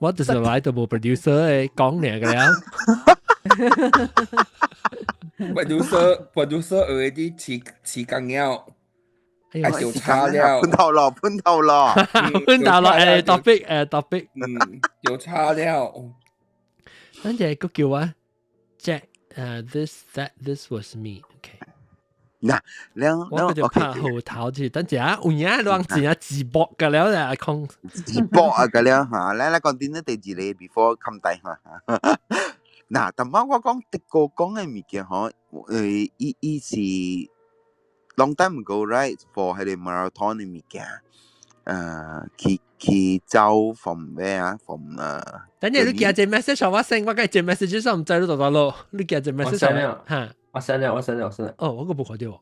我就是來到冇 producer 講嚟嘅了。producer already 起工了，還有差了，噴頭咯，誒 topic，有差了。等陣個叫我 Jack，this was me，OK。嗱，我就拍後頭住，等陣啊，有嘢亂字啊，字幕㗎了啦，講字幕啊㗎了嚇，嚟講點咧第二嚟 before 冚底嚇。嗱，但係我講的個講嘅物件嗬，伊是 long time ago right for 係啲 marathon 嘅物件，佢走 from where 啊 from 等陣你寄隻 message 我先，我梗係隻 message 上唔知你度度咯，你寄隻 message 嚇。我send了。哦，我個冇看到。有。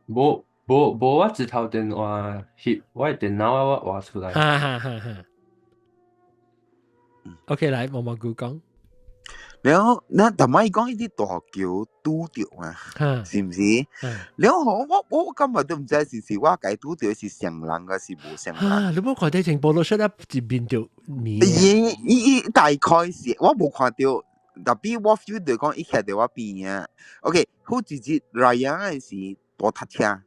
無我一頭電話翕，我電腦我畫出來。哈。OK，來，毛毛菇講。然後，那同埋講呢啲大橋拄着啊，是唔是？然後我今日都唔知是我解拄着是上人嘅，是無上人。你冇看到情報都出得一邊條面。伊大概是我冇看到。特別我 feel 到講伊徛在我邊啊。OK， 好直接來樣是大塔車，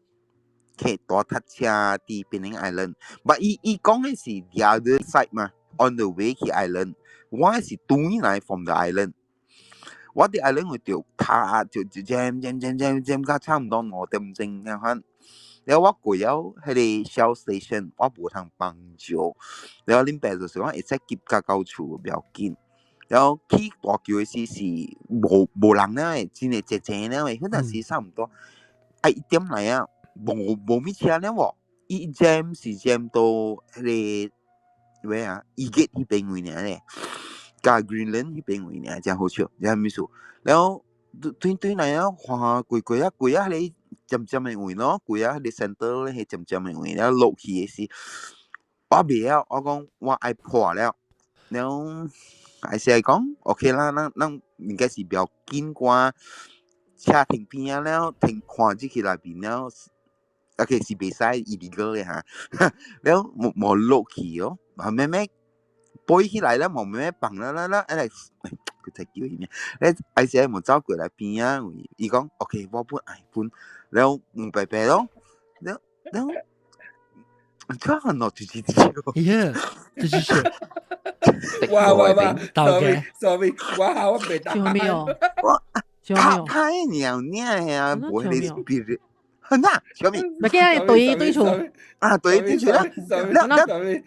騎大塔車佇Penang Island。但伊講嘅是 the other side 嘛 ，on the way 去 island。我是對來 from the island。我啲 island 會掉塔就 jam 到差唔多5點鐘咁樣。然後我過咗喺啲 Shell station， 我無通幫助。然後恁爸就講會使急到到厝唔要緊。然後去大橋嘅時是無人咧，真係靜咧，嗰陣時差唔多1點嚟啊，冇咩車咧喎，伊 jam 是 jam 到迄個咩啊，Egate 嗰邊位呢咧，加 Greenland 嗰邊位呢，真好笑，真咩數。然後對嚟啊，哇，貴啊，你漸嘅位咯，貴啊，你 center 咧係漸嘅位，然後落去嘅時，我未啊，我講我愛破了，然後。還是係講 OK 啦，咱應該是比較緊掛車停邊了，停看住佢那邊了 ，OK 是袂使 illegal 嘅嚇，然後冇落去哦，後尾背起來了，冇咩綁啦，佢才叫伊咩？咧還是係冇走過來邊啊，伊講 OK 我本愛本，然後唔白白咯，然後這樣咯，就是就是。哇！sorry， 哇！我未打。笑咩哦？太娘呀！唔會你 spirit， 嗱，小明，咪驚對錯啊，對錯啦。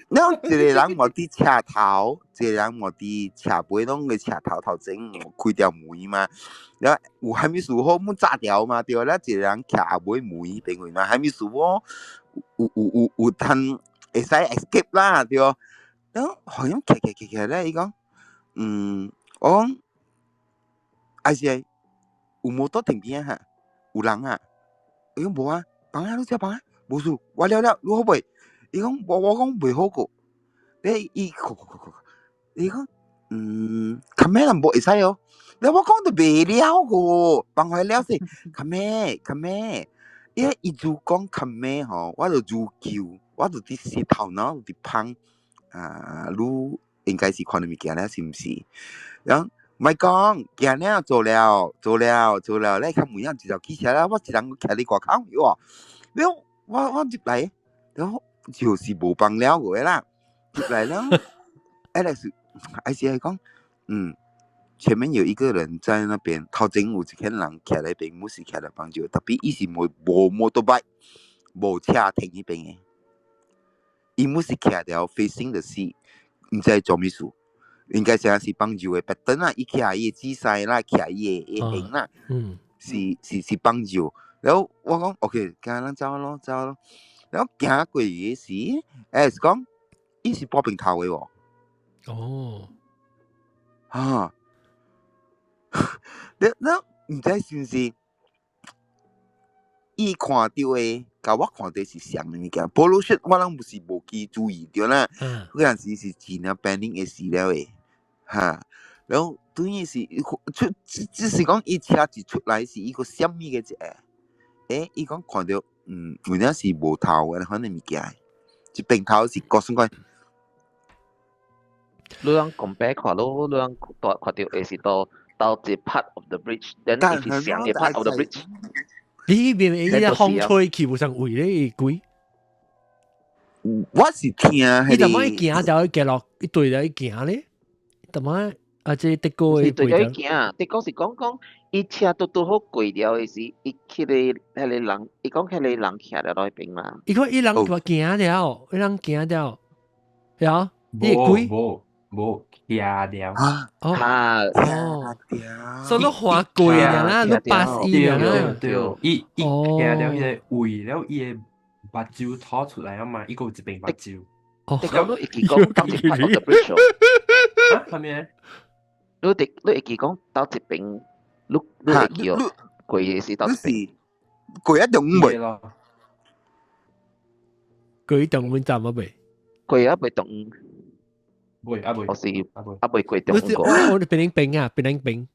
然後一個人我啲車頭，一個人我啲車背攏個車頭前開條門嘛，然後有還沒數好，冇炸掉嘛，對啦，一個人徛尾門邊位嘛，還沒數好，有通會使 escape 啦，對。然後好像騎咧，伊講，我講，還是有摩托停邊啊？有人啊？伊講無啊，幫啊，你只幫啊，無事，我了，你好袂？伊講我講袂好個，伊講，冚咩人無會使哦？你我講都袂了個，幫佢了先，冚咩？伊就講冚咩吼，我就就叫，我就啲舌頭腦啲碰。你應該是看到物件咧，是唔是？然後咪講，件咧做了，咧看每樣一條汽車啦，我一人騎喺外口喎，然後我入嚟，然後就是無幫了個啦，入嚟了，Alex 還是係講，前面有一個人在那邊，頭前有一個人騎喺邊，冇是騎喺幫助，特別伊是冇摩托拜，冇車停喺邊嘅。伊冇是徛條 facing the sea， 唔知做咩事，應該是幫助嘅 pattern 啦，伊徛伊嘅姿勢啦，徛伊嘅形啦，是幫助。然後我講 OK， 咁咱走咯，然後行過嘅時，是講伊是波平頭嘅喎。哦，啊，然後唔知是唔是伊看到嘅。我看到是像物件，保羅雪我諗不是無記注意到啦，嗰陣時是真係 banning 嘅事了誒，嚇，然後對於是只是講伊車一出來是一個什麼嘅啫，伊講看到，原來是無頭嘅，可能物件，一邊頭是告訴我，你講 compare 看咯，你講看到係是到一 part of the bridge，then 係是上嘅 part of the bridge。你邊伊個風吹起唔上位咧鬼？我是聽你點解行就行落一對就行咧？點解啊？即係德國嘅對就行，德國是講伊車都好貴掉嘅時，伊去咧迄個人，伊講迄個人徛在那邊嘛。伊講伊人話行了，伊人行了，有你會貴？冇徛掉所以都花貴啊啦，都8億啊。對，伊徛掉伊個胃，然後伊個目睭吐出來啊嘛，伊個有一邊目睭。德國都會講到一 part of the bridge 啊？係咩？你會記講到一邊，你會記哦，貴嘅是到一邊。貴一定唔會咯。貴動物站啊未？貴啊未動。會啊會，我是啊未貴動過。我哋變冰啊，變冰。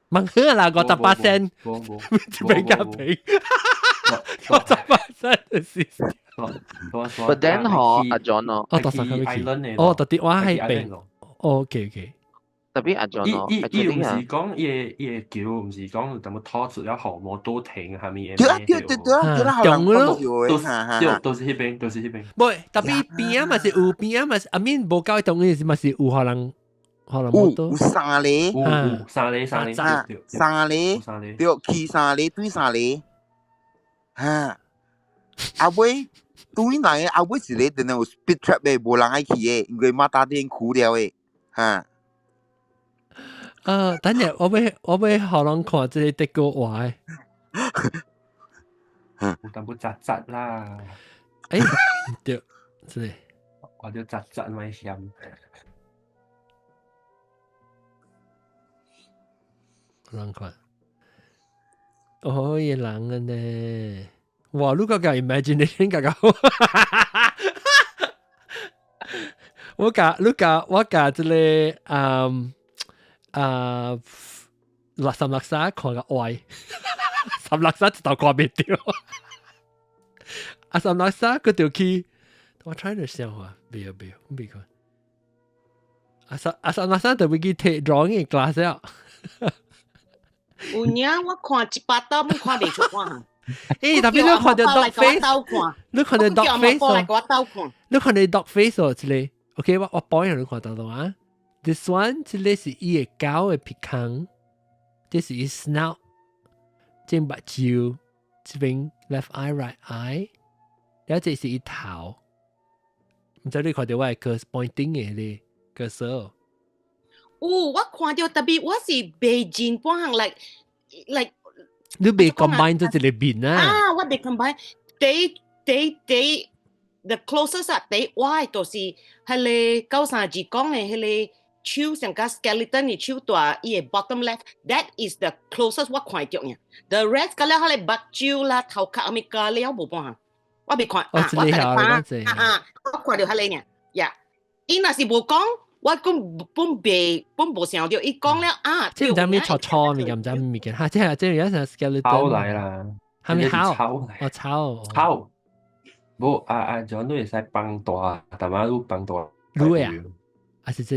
問佢啦，58%，變加冰，58%是。But then 阿 John 咯，特啲我係冰。OK。特別阿 John 咯，伊唔是講伊叫，唔是講點樣拖出了毫無多停下面。對，都是迄邊。唔係，特別邊啊嘛是有邊啊嘛，阿面無夠動嘅是嘛是有可能冇多。有三厘，三厘，對，起三厘對三厘，嚇，阿妹對嚟阿妹是你定係有 speed trap 嘅，無人愛去嘅，因為馬達電枯掉嘅，嚇。等陣我要好人看這個德國話誒，但不雜啦。對，是。我就雜咪香。好人看，嘢人嘅呢？哇！你個 imagination 個，我架這個三六三看個歪，三六三就看唔到。三六三佢條氣，我 try 嚟想下，唔看。三六三就會去睇 drawing class 啊。有影我看一百刀，我看袂出看。特別你看到 dog face，你看到 dog face，你看到 dog face 哦，之類。OK，我幫人你看到啊。This one 這裡是伊個狗嘅鼻孔，這是伊 snout，這目睭，這邊 left eye right eye，然後這是伊頭。唔知你看到我係 cursor pointing 嘅咧 cursor。我看到特別我是袂真半行 like。你未 combine 咗一個面啊？我未 combine，第 the closest 第我就是迄個932講嘅迄個。手像個 skeleton 嘅手大，伊個 bottom left，that is the closest 我看到嘅。The rest 個咧，佢哋目睭啦、頭殼阿咪個了無半，我未看。我睇看，我看到佢哋呢。呀，伊若是無講，我本無想到，伊講了啊。即係唔知咩錯咪唔知咩嘅，嚇！即係有一陣 skeleton。抄嚟啦，係咪抄？抄。冇John 都會使幫大，但係都幫大。攞啊？啊是這？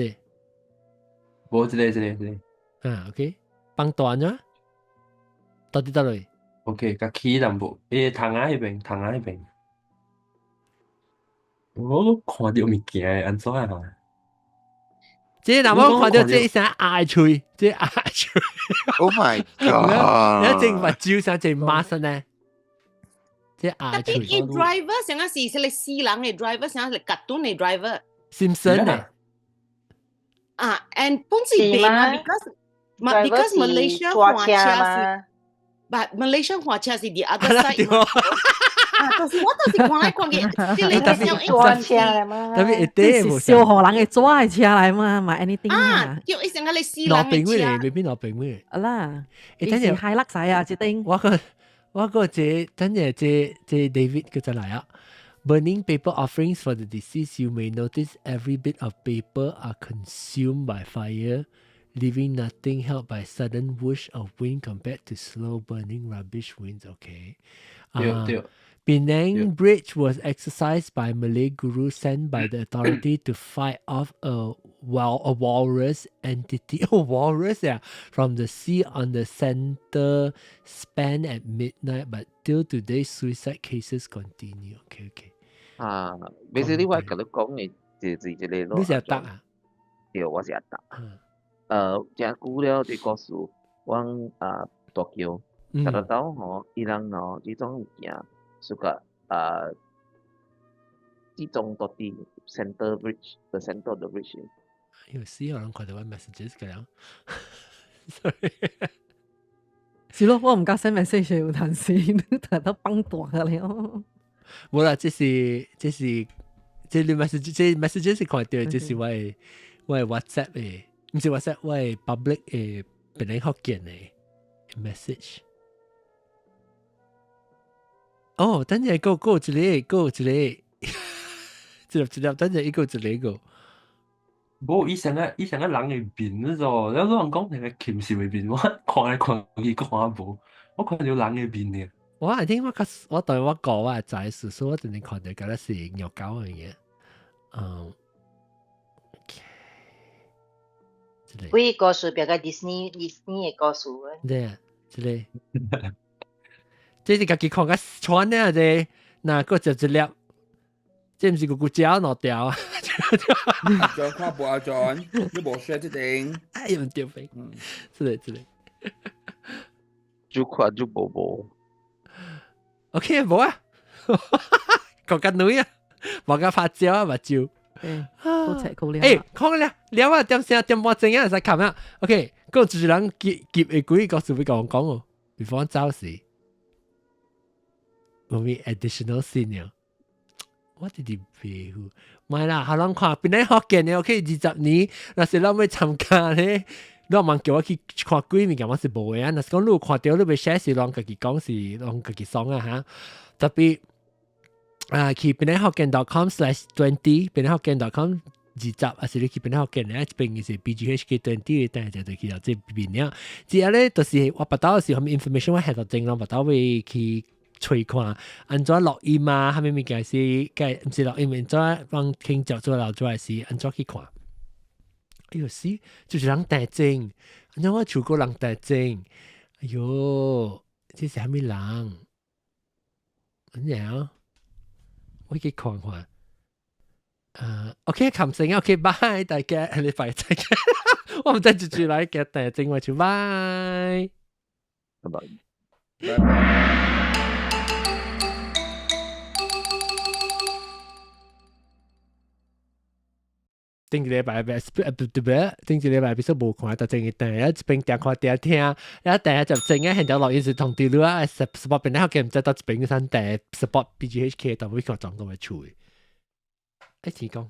冇這裡。OK，幫大咗，到底到嚟 ？OK，個起淡薄，窗仔迄邊。我都看到物件，安怎啊？即係我看到這一聲嗌吹，這嗌吹。Oh my god！你一正目睭上正 mask 呢？這嗌吹。特別 driver 成個是你私人嘅 driver，成個係cartoon嘅 driver。Simpson 呢？And 本是別嘛 ，because Malaysia 華車是 ，but Malaysia 華車是 the other side 嘛。就是我就是看來看去，即係你想抓車嚟嘛？特別一啲冇小荷人嘅抓嘅車嚟嘛，買 anything 叫一成個你私人嘅車。未必攞平咩？啦，以前係甩晒啊，一定。我個這真係這 David 佢就嚟啊。Burning paper offerings for the deceased, you may notice every bit of paper are consumed by fire, leaving nothing held by sudden whoosh of wind compared to slow burning rubbish winds. Okay. 對。Penang Bridge was exercised by Malay guru sent by the authority to fight off a walrus entity, from the sea on the center span at midnight. But till today, suicide cases continue. Okay. Basically 我甲你講嘅就是一個咯。你是阿達啊？對，我是阿達。真久了，你告訴我大橋，睇得到吼，伊人吼呢種物件。So got 集中到啲 center bridge the center of the bridge。有時有人看到我 messages 咁樣，sorry。是咯，我唔敢 send message 有陣時，睇到崩大嘅了。冇啦，這你 messages 是看到，這是我嘅 WhatsApp 嘅，唔是 WhatsApp， 我嘅 public 嘅本來福建嘅 message。哦，等陣個一個，等陣一個。冇以前嘅人嘅面嗰種，有人講係個禽獸嘅面，我看嚟看去講下冇，我看到人嘅面嘅。我係聽我對我講我係仔事，所以我真係看到嗰啲是虐狗嘅嘢。喂，故事比較 Disney 嘅故事啊。對啊，這是家己看個穿咧，這嗱個就一粒，這唔是個膠攞掉啊！再看無阿 John，你無學這定？哎呀，掉飛！之類。就看就無。OK， 無啊，講緊女啊，冇個拍照啊，目睭。好赤酷了。講了啊，點半鐘啊，使冚啊。OK，個主人夾嘅鬼個事會講哦 ，before 走時。我咪 additional scene 我哋啲皮膚，唔係啦，下人看邊啲學見嘅 OK 20年，那時我咪參加咧，你問叫我去看鬼物件，我是冇嘅啊。那時講你有看到，你咪 share 是讓自己講是讓自己爽啊嚇。特別去邊啲學見 .com/20，邊啲學見 .com 20，還是你去邊啲學見咧？邊嘅是 BGHK20，但係就去到這邊啦。之後咧，就是我不到時候咪 information 我係到正咯，不到會去。吹看，安怎錄音啊？係咪物件是計唔是錄音？安怎幫聽眾做留咗係是安怎去看？哎呦死，就是人大症，安怎我做過人大症？哎呦，這是係咪人？咁我去看看。OK， 琴聲 OK， bye 大家，你快再見。我唔得住來嘅大症，我就 bye。拜拜。頂一禮拜頂一禮拜必須無看，就淨係第一邊點看點聽，然後第一就淨係現在錄音是同啲咯，support 邊咧嘅唔知道邊個先第 support BGHK 就會講到會出嘅，一起講。